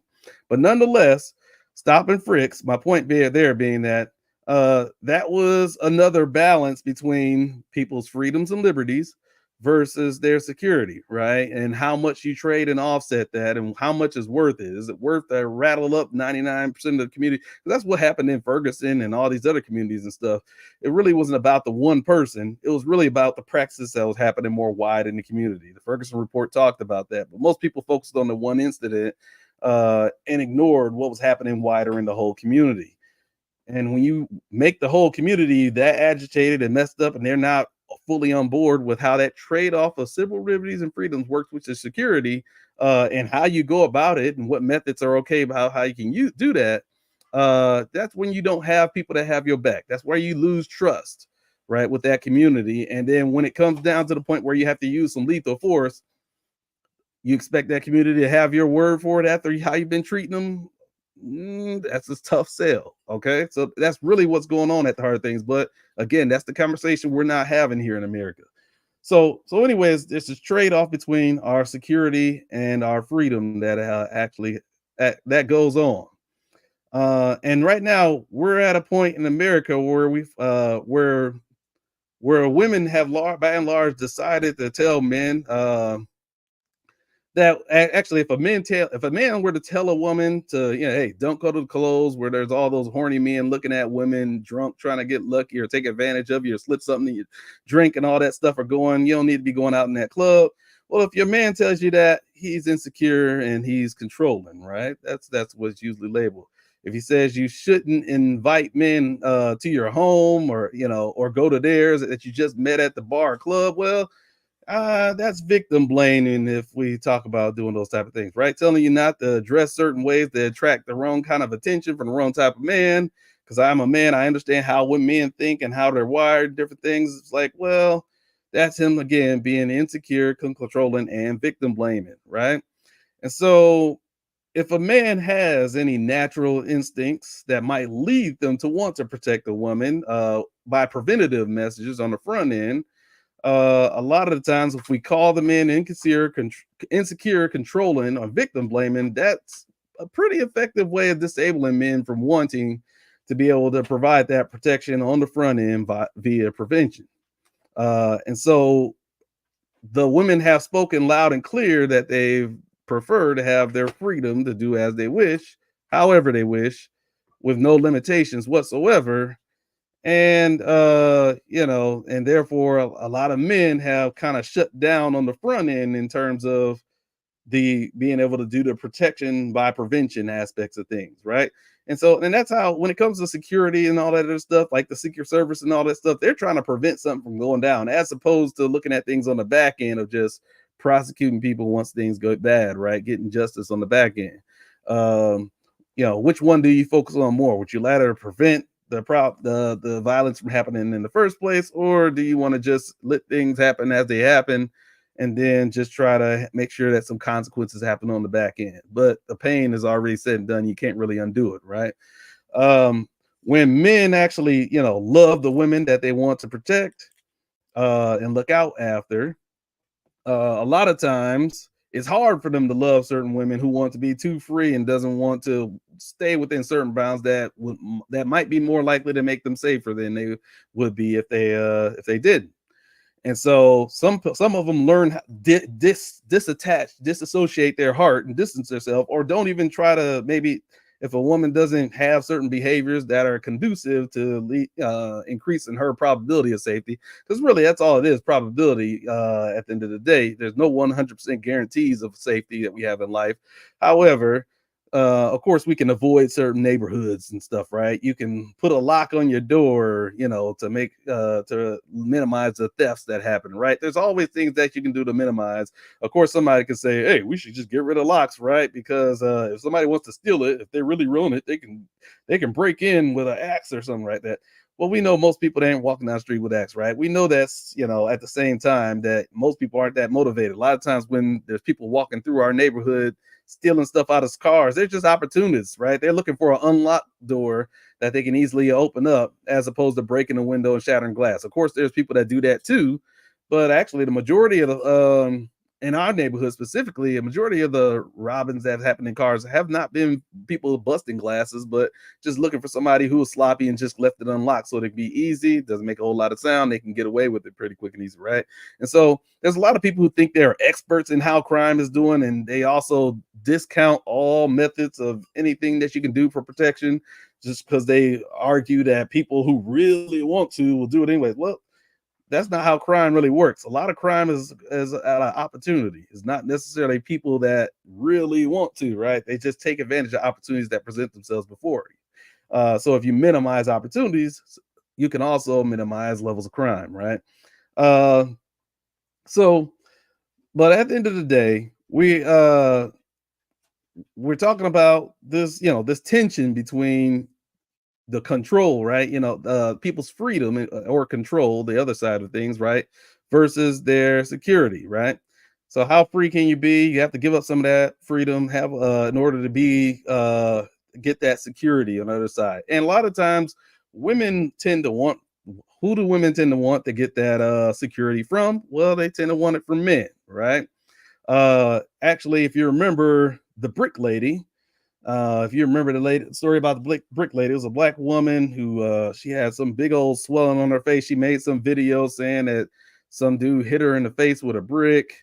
But nonetheless, stop and frisk. My point there being that that was another balance between people's freedoms and liberties versus their security, right? And how much you trade and offset that, and how much is worth it. Is it worth to rattle up 99% of the community? That's what happened in Ferguson and all these other communities and stuff. It really wasn't about the one person. It was really about the practice that was happening more wide in the community. The Ferguson report talked about that, but most people focused on the one incident and ignored what was happening wider in the whole community. And when you make the whole community that agitated and messed up, and they're not fully on board with how that trade-off of civil liberties and freedoms works, which is security, and how you go about it and what methods are okay about how you can do that, that's when you don't have people that have your back. That's where you lose trust, right, with that community. And then when it comes down to the point where you have to use some lethal force, you expect that community to have your word for it after how you've been treating them. That's a tough sell. Okay, so that's really what's going on at the heart of things. But again, that's the conversation we're not having here in America. So anyways, there's this trade-off between our security and our freedom that actually that goes on. And right now we're at a point in America where where women have by and large decided to tell men actually, if a man were to tell a woman to, hey, don't go to the clothes where there's all those horny men looking at women drunk trying to get lucky or take advantage of you or slip something in your drink and all that stuff, or you don't need to be going out in that club. Well, if your man tells you that, he's insecure and he's controlling, right? That's what's usually labeled. If he says you shouldn't invite men to your home, or or go to theirs that you just met at the bar or club, well, that's victim blaming if we talk about doing those type of things, right? Telling you not to dress certain ways to attract the wrong kind of attention from the wrong type of man. Because I'm a man, I understand how when men think and how they're wired, different things. It's like, well, that's him again being insecure, controlling, and victim blaming, right? And so, if a man has any natural instincts that might lead them to want to protect a woman by preventative messages on the front end, a lot of the times if we call them in insecure, controlling, or victim blaming, that's a pretty effective way of disabling men from wanting to be able to provide that protection on the front end via prevention. And so the women have spoken loud and clear that they prefer to have their freedom to do as they wish, however they wish, with no limitations whatsoever. And and therefore a lot of men have kind of shut down on the front end in terms of the being able to do the protection by prevention aspects of things, right? And that's how, when it comes to security and all that other stuff, like the Secret Service and all that stuff, they're trying to prevent something from going down, as opposed to looking at things on the back end of just prosecuting people once things go bad, right? Getting justice on the back end. Which one do you focus on more? Would you rather prevent the violence from happening in the first place, or do you want to just let things happen as they happen and then just try to make sure that some consequences happen on the back end? But the pain is already said and done. You can't really undo it, right? When men actually, love the women that they want to protect and look out after, a lot of times it's hard for them to love certain women who want to be too free and doesn't want to stay within certain bounds that might be more likely to make them safer than they would be if they didn't. And so some of them learn disassociate their heart and distance themselves, or don't even try to, maybe if a woman doesn't have certain behaviors that are conducive to increasing her probability of safety, because really that's all it is, probability. At the end of the day, there's no 100% guarantees of safety that we have in life. However, of course, we can avoid certain neighborhoods and stuff, right? You can put a lock on your door, to minimize the thefts that happen, right? There's always things that you can do to minimize. Of course, somebody could say, "Hey, we should just get rid of locks," right? Because if somebody wants to steal it, if they really ruin it, they can break in with an axe or something like that. Well, we know most people ain't walking down the street with axe, right? We know that's, at the same time that most people aren't that motivated. A lot of times when there's people walking through our neighborhood stealing stuff out of cars, they're just opportunists, right? They're looking for an unlocked door that they can easily open up, as opposed to breaking a window and shattering glass. Of course, there's people that do that too, but actually the majority of the in our neighborhood specifically, a majority of the robins that have happened in cars have not been people busting glasses, but just looking for somebody who was sloppy and just left it unlocked so it can be easy. Doesn't make a whole lot of sound. They can get away with it pretty quick and easy, right? And so there's a lot of people who think they're experts in how crime is doing, and they also discount all methods of anything that you can do for protection just because they argue that people who really want to will do it anyway. Well, that's not how crime really works. A lot of crime is an opportunity. It's not necessarily people that really want to, right? They just take advantage of opportunities that present themselves before you. So if you minimize opportunities, you can also minimize levels of crime, right? Uh, so, but at the end of the day, we're talking about this, this tension between the control, right? People's freedom or control, the other side of things, right? Versus their security, right? So how free can you be? You have to give up some of that freedom, have in order to be get that security on the other side. And a lot of times women tend to want, who do women tend to want to get that security from? Well, they tend to want it from men, right? Actually, if you remember the brick lady, if you remember the story about the brick lady, it was a black woman who she had some big old swelling on her face. She made some video saying that some dude hit her in the face with a brick.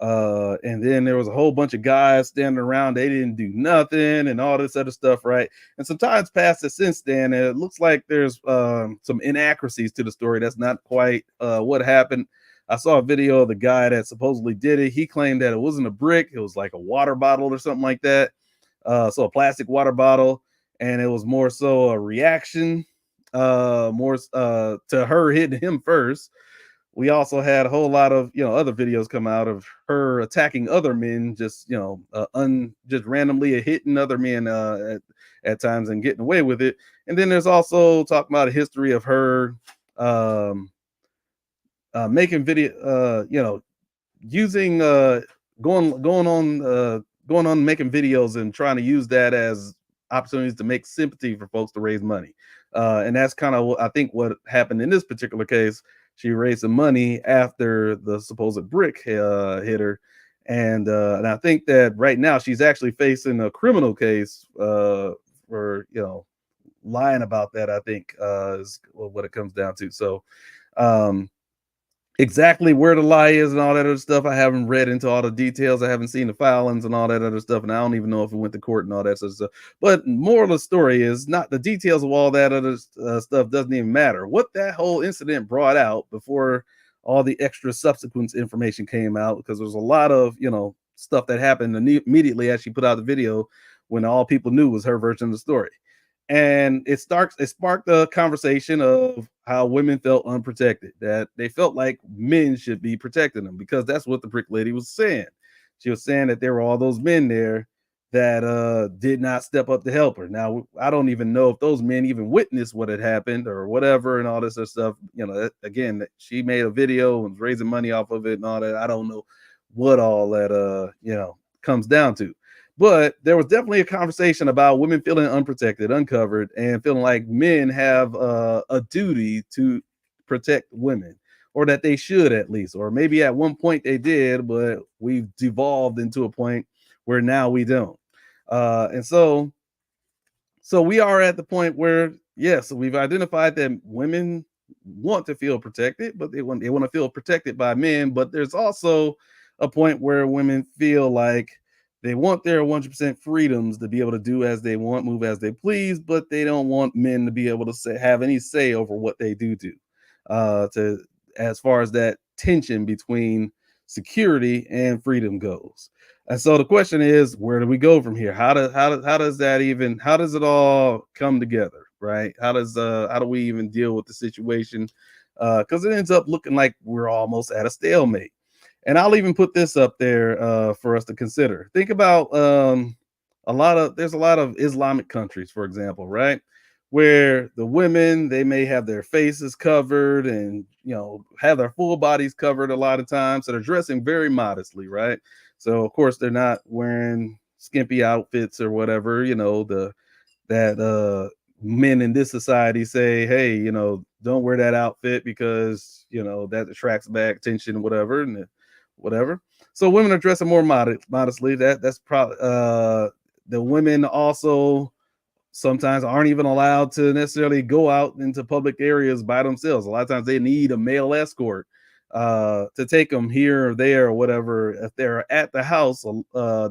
And then there was a whole bunch of guys standing around. They didn't do nothing and all this other stuff, right? And some time's passed since then, and it looks like there's some inaccuracies to the story. That's not quite what happened. I saw a video of the guy that supposedly did it. He claimed that it wasn't a brick, it was like a water bottle or something like that. So a plastic water bottle, and it was more so a reaction, more to her hitting him first. We also had a whole lot of other videos come out of her attacking other men, just just randomly hitting other men at times and getting away with it. And then there's also talking about a history of her um, making video, using going on making videos and trying to use that as opportunities to make sympathy for folks to raise money. And that's kind of what I think what happened in this particular case. She raised some money after the supposed brick hit her, and I think that right now she's actually facing a criminal case for lying about that. I think is what it comes down to. So um, exactly where the lie is and all that other stuff, I haven't read into all the details. I haven't seen the filings and all that other stuff, and I don't even know if it went to court and all that sort of stuff. But moral of the story is not the details of all that other stuff doesn't even matter. What that whole incident brought out before all the extra subsequent information came out, because there's a lot of stuff that happened immediately as she put out the video when all people knew was her version of the story. And it sparked a conversation of how women felt unprotected, that they felt like men should be protecting them, because that's what the brick lady was saying. She was saying that there were all those men there that did not step up to help her. Now I don't even know if those men even witnessed what had happened or whatever and all this other stuff. Again, that she made a video and was raising money off of it and all that. I don't know what all that comes down to. But there was definitely a conversation about women feeling unprotected, uncovered, and feeling like men have a duty to protect women, or that they should at least, or maybe at one point they did, but we've devolved into a point where now we don't. And so we are at the point where yes, we've identified that women want to feel protected, but they want to feel protected by men. But there's also a point where women feel like they want their 100% freedoms to be able to do as they want, move as they please, but they don't want men to be able to have any say over what they do. To As far as that tension between security and freedom goes. And so the question is, where do we go from here? How does it all come together, right? How do we even deal with the situation? Because it ends up looking like we're almost at a stalemate. And I'll even put this up there for us to consider. Think about there's a lot of Islamic countries, for example, right? Where the women, they may have their faces covered and have their full bodies covered a lot of times. So they're dressing very modestly, right? So of course they're not wearing skimpy outfits or whatever, the that men in this society say, hey, don't wear that outfit because that attracts bad attention, whatever, and whatever. So women are dressing more modestly. That's probably the women also sometimes aren't even allowed to necessarily go out into public areas by themselves. A lot of times they need a male escort to take them here or there or whatever. If they're at the house,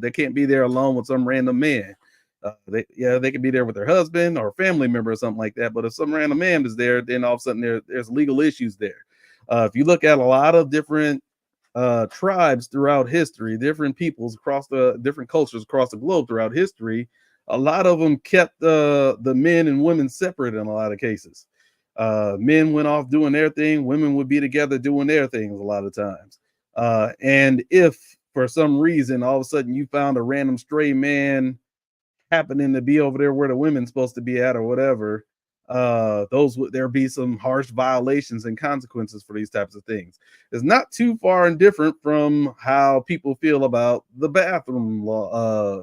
they can't be there alone with some random man. They can be there with their husband or family member or something like that. But if some random man is there, then all of a sudden there's legal issues there. If you look at a lot of different tribes throughout history, different peoples across the different cultures across the globe throughout history, a lot of them kept the men and women separate in a lot of cases. Men went off doing their thing, women would be together doing their things a lot of times. And if for some reason all of a sudden you found a random stray man happening to be over there where the women's supposed to be at or whatever, those would there be some harsh violations and consequences for these types of things. It's not too far and different from how people feel about the bathroom law,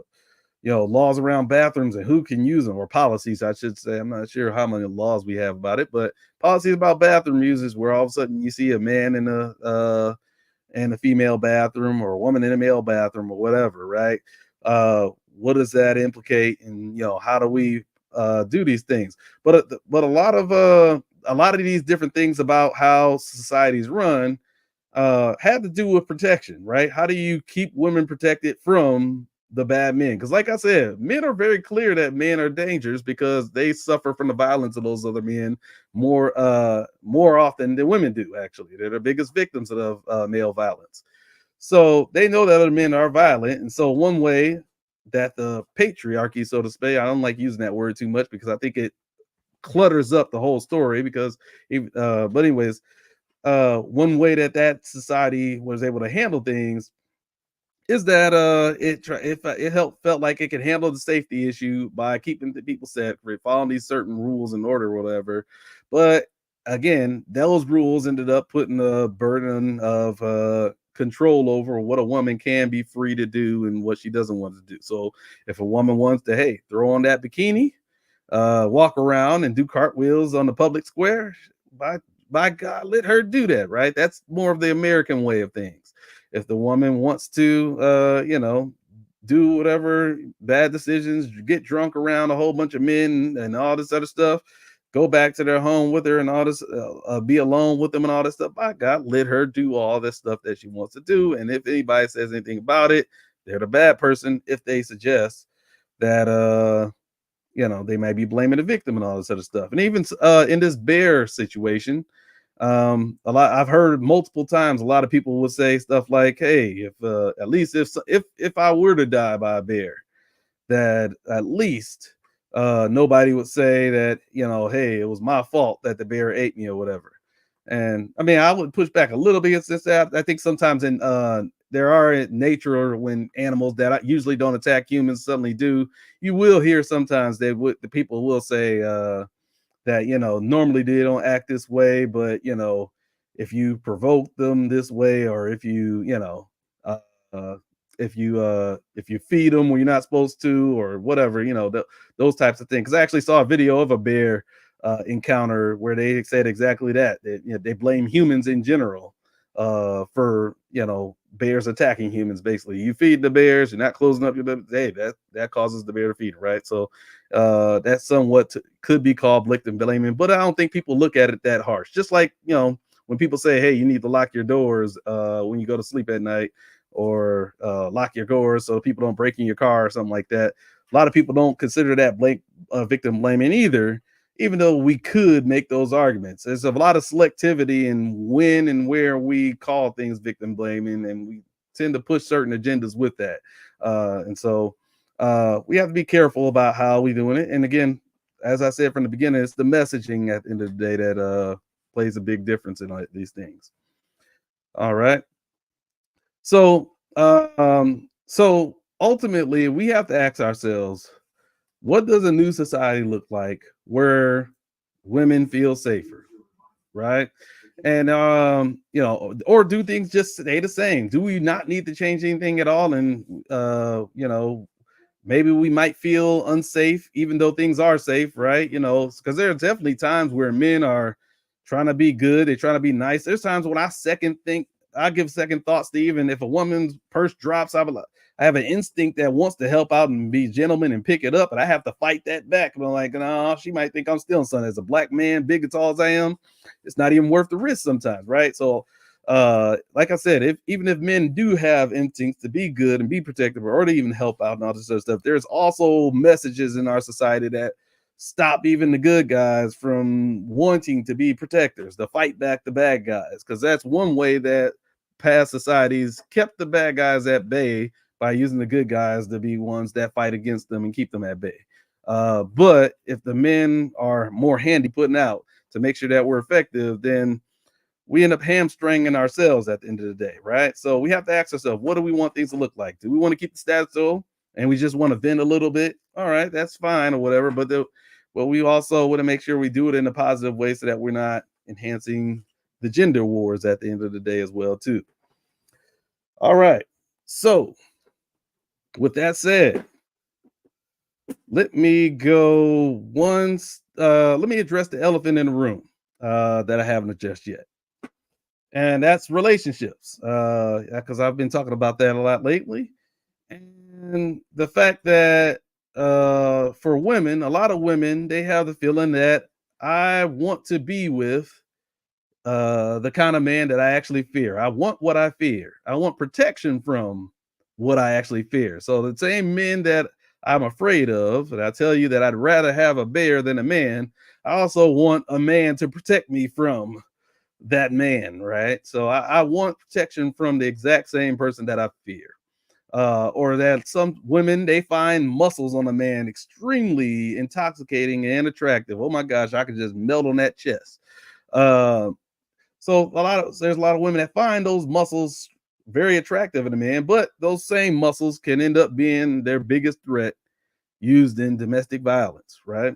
laws around bathrooms and who can use them, or policies, I should say. I'm not sure how many laws we have about it, but policies about bathroom uses where all of a sudden you see a man in a female bathroom, or a woman in a male bathroom, or whatever, right? What does that implicate, and how do we do these things? But a lot of these different things about how societies run, had to do with protection, right? How do you keep women protected from the bad men? Because, like I said, men are very clear that men are dangerous because they suffer from the violence of those other men more often than women do. Actually, they're the biggest victims of male violence. So they know that other men are violent, and so one way that the patriarchy, so to speak, I don't like using that word too much because I think it clutters up the whole story. But anyways, one way that society was able to handle things is that it helped felt like it could handle the safety issue by keeping the people separate, following these certain rules and order, or whatever. But again, those rules ended up putting a burden of control over what a woman can be free to do and what she doesn't want to do. So if a woman wants to, hey, throw on that bikini, walk around and do cartwheels on the public square, by by God, let her do that, right? That's more of the American way of things. If the woman wants to, do whatever bad decisions, get drunk around a whole bunch of men and all this other stuff, go back to their home with her and all this, be alone with them and all this stuff. By God, let her do all this stuff that she wants to do. And if anybody says anything about it, they're the bad person if they suggest that they might be blaming the victim and all this other stuff. And even in this bear situation, a lot I've heard multiple times a lot of people will say stuff like, hey, if at least if I were to die by a bear, that at least nobody would say that, hey, it was my fault that the bear ate me or whatever. And I mean, I would push back a little bit against that. I think sometimes in there are in nature, or when animals that usually don't attack humans suddenly do, you will hear sometimes the people will say that, normally they don't act this way, but if you provoke them this way, or if uh, uh if you feed them when you're not supposed to, or whatever, those types of things. Because I actually saw a video of a bear encounter where they said exactly that, they blame humans in general for bears attacking humans. Basically, you feed the bears, you're not closing up your, hey, that causes the bear to feed, right? So that's somewhat could be called victim blaming, but I don't think people look at it that harsh. Just like, when people say, hey, you need to lock your doors when you go to sleep at night, or lock your doors so people don't break in your car or something like that. A lot of people don't consider that victim blaming either, even though we could make those arguments. There's a lot of selectivity in when and where we call things victim blaming, and we tend to push certain agendas with that. And so we have to be careful about how we doing it. And again, as I said from the beginning, it's the messaging at the end of the day that plays a big difference in these things. All right. So ultimately, we have to ask ourselves, what does a new society look like where women feel safer, right? And or do things just stay the same? Do we not need to change anything at all? And maybe we might feel unsafe even though things are safe, right? Because there are definitely times where men are trying to be good, they're trying to be nice. There's times when I give second thoughts to, even if a woman's purse drops, I have an instinct that wants to help out and be gentleman and pick it up, and I have to fight that back. And I'm like, no, she might think I'm stealing something. As a black man, big as tall as I am, it's not even worth the risk sometimes, right? So like I said, even if men do have instincts to be good and be protective, or to even help out and all this other stuff, there's also messages in our society that stop even the good guys from wanting to be protectors, to fight back the bad guys. Because that's one way that past societies kept the bad guys at bay, by using the good guys to be ones that fight against them and keep them at bay. But if the men are more handy putting out to make sure that we're effective, then we end up hamstringing ourselves at the end of the day, right? So we have to ask ourselves, what do we want things to look like? Do we want to keep the status quo and we just want to vent a little bit? All right, that's fine or whatever. But we also want to make sure we do it in a positive way so that we're not enhancing the gender wars at the end of the day as well, too. All right. So with that said, let me go once. Let me address the elephant in the room that I haven't addressed yet, and that's relationships. Because I've been talking about that a lot lately, and the fact that for women, a lot of women, they have the feeling that I want to be with the kind of man that I actually fear. I want what I fear. I want protection from what I actually fear. So the same men that I'm afraid of, and I tell you that I'd rather have a bear than a man, I also want a man to protect me from that man, right? So I want protection from the exact same person that I fear. Or that some women they find muscles on a man extremely intoxicating and attractive. Oh my gosh, I could just melt on that chest. Uh, so there's a lot of women that find those muscles very attractive in a man, but those same muscles can end up being their biggest threat used in domestic violence, right?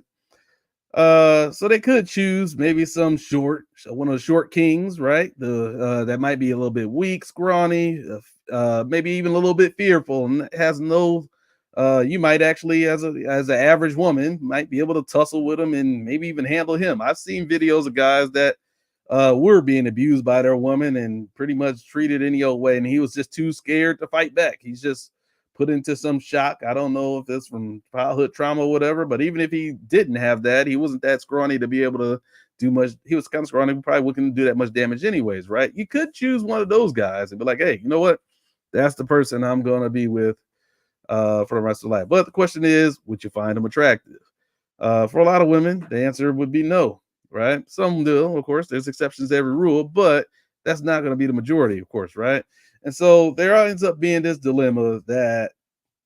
So they could choose maybe one of the short kings, right? The that might be a little bit weak, scrawny, maybe even a little bit fearful, and has no. You might actually, as an average woman, might be able to tussle with him and maybe even handle him. I've seen videos of guys that were being abused by their woman and pretty much treated any old way, and he was just too scared to fight back. He's just put into some shock. I don't know if it's from childhood trauma or whatever, but even if he didn't have that, he wasn't that scrawny to be able to do much. He was kind of scrawny, probably wouldn't do that much damage anyways, right? You could choose one of those guys and be like, hey, you know what? That's the person I'm gonna be with for the rest of life. But the question is, would you find him attractive? For a lot of women, the answer would be no, right? Some do, of course. There's exceptions to every rule, but that's not going to be the majority, of course, right? And so there ends up being this dilemma that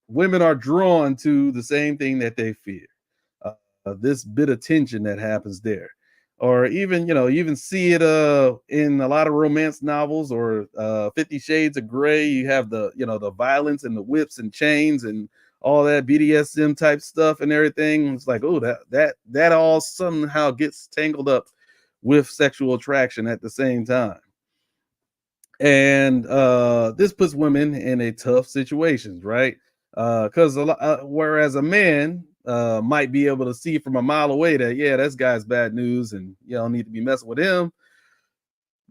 women are drawn to the same thing that they fear. This bit of tension that happens there, or even you even see it in a lot of romance novels or 50 Shades of Gray. You have the violence and the whips and chains and all that BDSM type stuff and everything. It's like, oh, that all somehow gets tangled up with sexual attraction at the same time. And this puts women in a tough situations, right? Because whereas a man might be able to see from a mile away that yeah, this guy's bad news, and you don't need to be messing with him.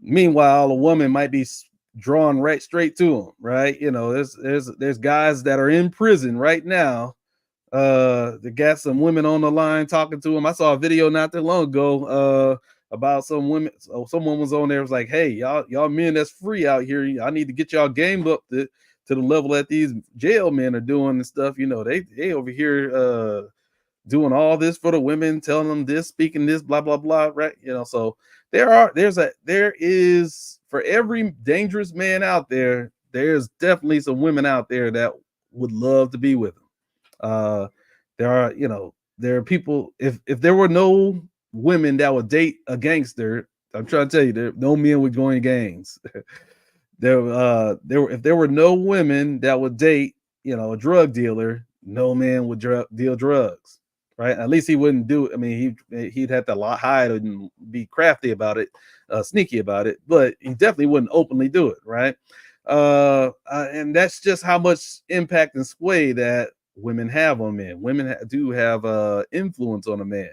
Meanwhile, a woman might be drawn right straight to him, right? There's guys that are in prison right now. They got some women on the line talking to him. I saw a video not that long ago about some women. So someone was on there was like, "Hey, y'all men that's free out here. I need to get y'all game up to the level that these jail men are doing and stuff. They over here doing all this for the women, telling them this, speaking this, blah blah blah, right? So there is for every dangerous man out there, there's definitely some women out there that would love to be with him. Uh, there are people. If there were no women that would date a gangster, I'm trying to tell you, no men would join gangs. If there were no women that would date, a drug dealer, no man would deal drugs, right? At least he wouldn't do it. I mean, he'd have to hide and be crafty about it, sneaky about it, but he definitely wouldn't openly do it, right? And that's just how much impact and sway that women have on men. Women do have influence on a man.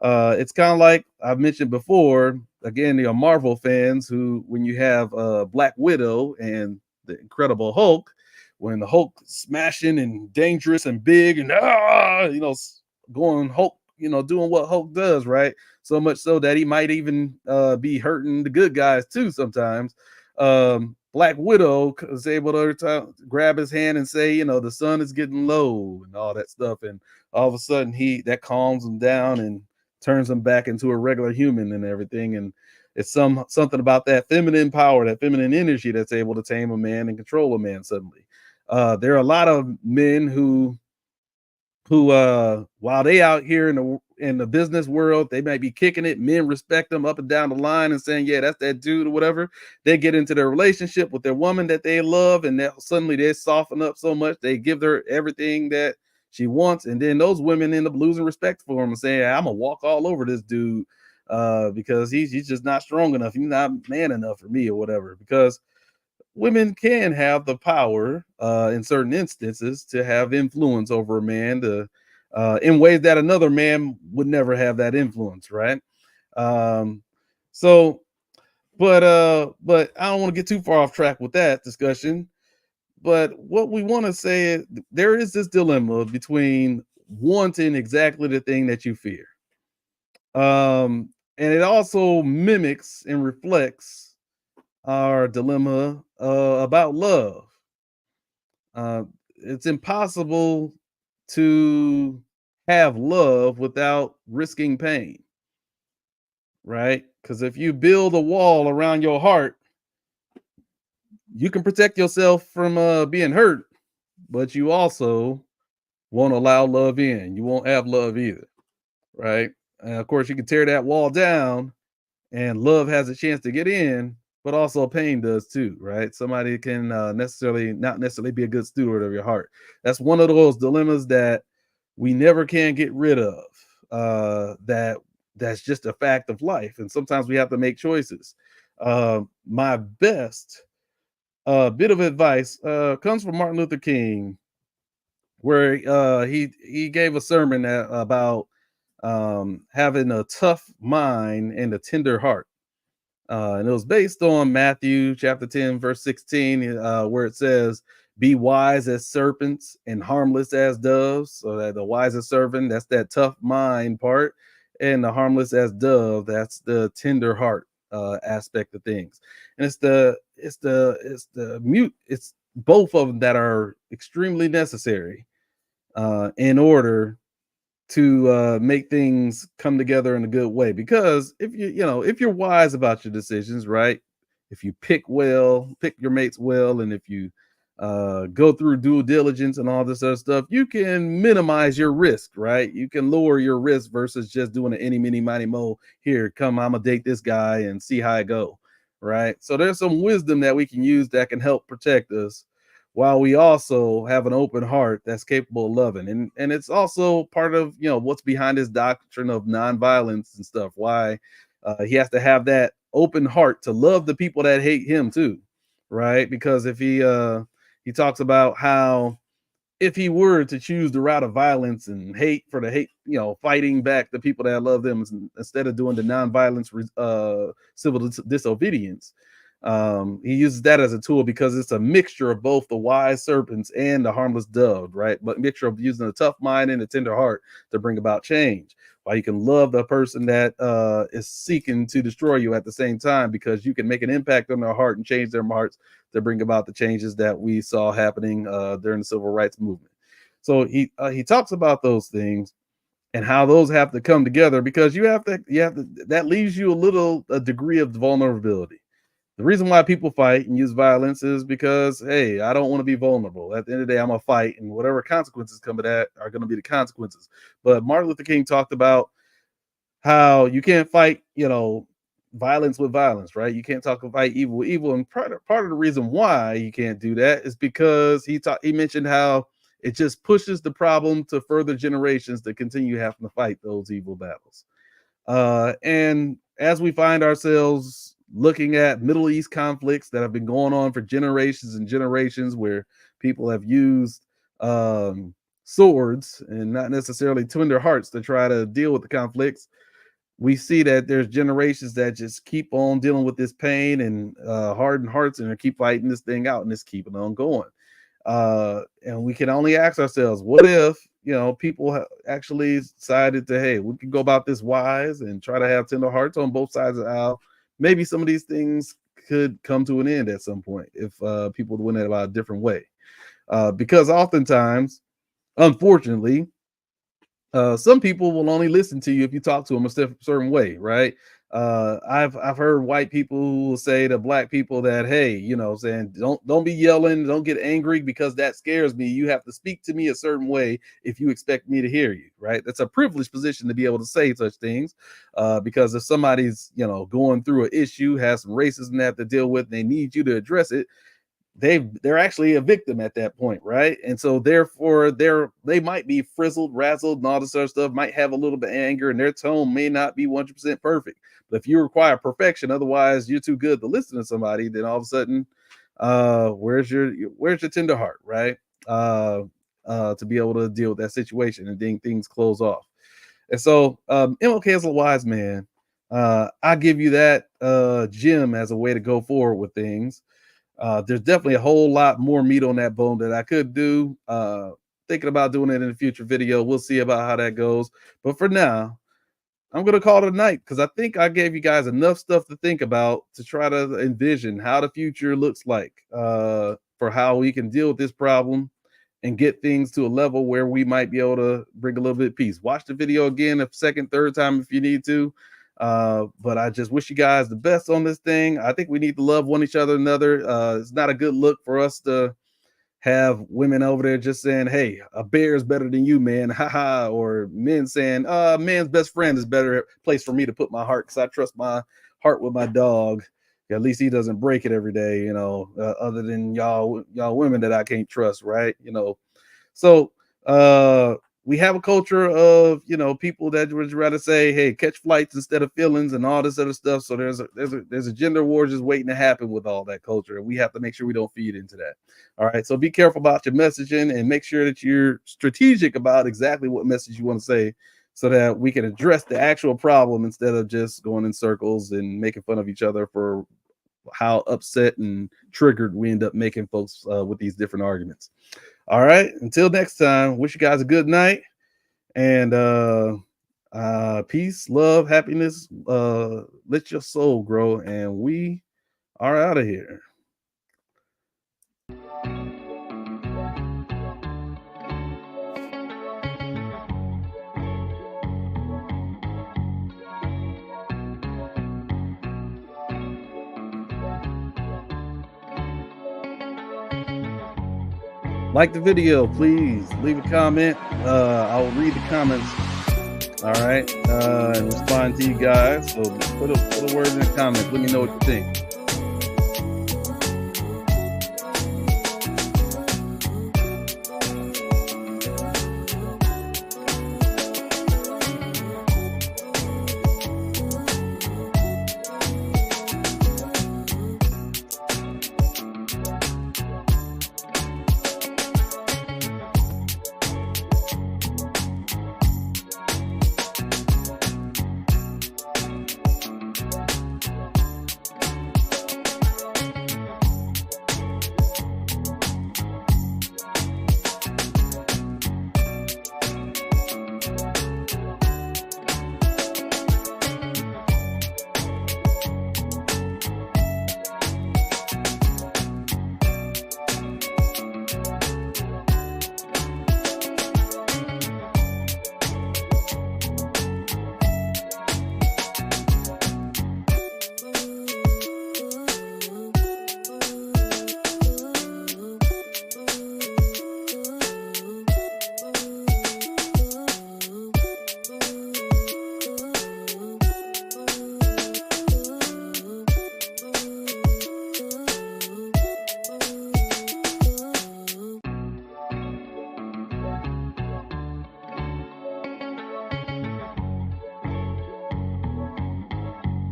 It's kind of like I've mentioned before. Again, the Marvel fans who, when you have Black Widow and the Incredible Hulk, when the Hulk smashing and dangerous and big and going Hulk, doing what Hulk does, right? So much so that he might even be hurting the good guys too sometimes. Black Widow is able to grab his hand and say, the sun is getting low and all that stuff, and all of a sudden that calms him down and turns him back into a regular human and everything. And it's something about that feminine power, that feminine energy that's able to tame a man and control a man suddenly. There are a lot of men who while they out here in the business world, they might be kicking it. Men respect them up and down the line and saying, yeah, that's that dude or whatever. They get into their relationship with their woman that they love, and suddenly they soften up so much, they give her everything that she wants. And then those women end up losing respect for him and saying, I'm gonna walk all over this dude because he's just not strong enough. He's not man enough for me or whatever. Because women can have the power in certain instances to have influence over a man in ways that another man would never have that influence, right? Um, so, but I don't want to get too far off track with that discussion. But what we want to say is there is this dilemma between wanting exactly the thing that you fear. and it also mimics and reflects our dilemma about love. Uh, it's impossible to have love without risking pain, right? Because if you build a wall around your heart, you can protect yourself from being hurt, but you also won't allow love in. You won't have love either, right? And of course, you can tear that wall down, and love has a chance to get in, but also pain does too, right? Somebody can necessarily not necessarily be a good steward of your heart. That's one of those dilemmas that we never can get rid of. That's just a fact of life, and sometimes we have to make choices. My best bit of advice comes from Martin Luther King, where he gave a sermon about having a tough mind and a tender heart. And it was based on Matthew chapter 10, verse 16, where it says, "Be wise as serpents and harmless as doves." So that the wise as serpent, that's that tough mind part, and the harmless as dove, that's the tender heart aspect of things. And it's both of them that are extremely necessary in order to make things come together in a good way. Because if you're wise about your decisions, right? If you pick your mates well, and if you go through due diligence and all this other stuff, you can minimize your risk, right? You can lower your risk versus just doing an any, mini, miny, mo. Here, come, I'm gonna date this guy and see how I go, right? So there's some wisdom that we can use that can help protect us while we also have an open heart that's capable of loving. And it's also part of what's behind his doctrine of nonviolence and stuff, why he has to have that open heart to love the people that hate him too, right? Because if he talks about how if he were to choose the route of violence and hate for the hate, fighting back the people that love them instead of doing the nonviolence, civil disobedience, he uses that as a tool because it's a mixture of both the wise serpents and the harmless dove, right? But mixture of using a tough mind and a tender heart to bring about change. While you can love the person that is seeking to destroy you at the same time, because you can make an impact on their heart and change their hearts to bring about the changes that we saw happening during the civil rights movement. So he talks about those things and how those have to come together, because you have to that leaves you a degree of vulnerability. The reason why people fight and use violence is because, hey, I don't want to be vulnerable. At the end of the day, I'm gonna fight, and whatever consequences come of that are going to be the consequences. But Martin Luther King talked about how you can't fight, violence with violence, right? You can't fight evil with evil, and part of the reason why you can't do that is because he mentioned how it just pushes the problem to further generations to continue having to fight those evil battles. And as we find ourselves looking at Middle East conflicts that have been going on for generations and generations, where people have used swords and not necessarily tender hearts to try to deal with the conflicts, we see that there's generations that just keep on dealing with this pain and hardened hearts, and they keep fighting this thing out, and it's keeping on going. And we can only ask ourselves, what if people actually decided to, hey, we can go about this wise and try to have tender hearts on both sides of the aisle. Maybe some of these things could come to an end at some point if people went about a different way. Because oftentimes, unfortunately, some people will only listen to you if you talk to them a certain way, right? I've heard white people who will say to black people that, hey, saying don't be yelling, don't get angry because that scares me. You have to speak to me a certain way if you expect me to hear you, right? That's a privileged position to be able to say such things, because if somebody's going through an issue, has some racism they have to deal with, and they need you to address it, they're actually a victim at that point, right? And so therefore they might be frizzled, razzled, and all this other stuff, might have a little bit of anger, and their tone may not be 100% perfect. But if you require perfection, otherwise you're too good to listen to somebody, then all of a sudden, where's your tender heart, right? To be able to deal with that situation, and then things close off. And so MLK is a wise man. I give you that gem as a way to go forward with things. There's definitely a whole lot more meat on that bone that I could do. Thinking about doing it in a future video. We'll see about how that goes. But for now, I'm gonna call it a night because I think I gave you guys enough stuff to think about to try to envision how the future looks like for how we can deal with this problem and get things to a level where we might be able to bring a little bit of peace. Watch the video again a second, third time if you need to. But I just wish you guys the best on this thing. I think we need to love one each other another. It's not a good look for us to have women over there just saying, "Hey, a bear is better than you, man," haha, or men saying, man's best friend is better place for me to put my heart because I trust my heart with my dog. At least he doesn't break it every day, other than y'all women that I can't trust, right? So we have a culture of people that would rather say, "Hey, catch flights instead of feelings," and all this other stuff. So there's a gender war just waiting to happen with all that culture, and we have to make sure we don't feed into that. All right, so be careful about your messaging and make sure that you're strategic about exactly what message you want to say, so that we can address the actual problem instead of just going in circles and making fun of each other for how upset and triggered we end up making folks with these different arguments. All right. Until next time, wish you guys a good night and peace, love, happiness. Let your soul grow. And we are out of here. Like the video, please leave a comment. I will read the comments. All right, and respond to you guys. So put a word in the comments. Let me know what you think.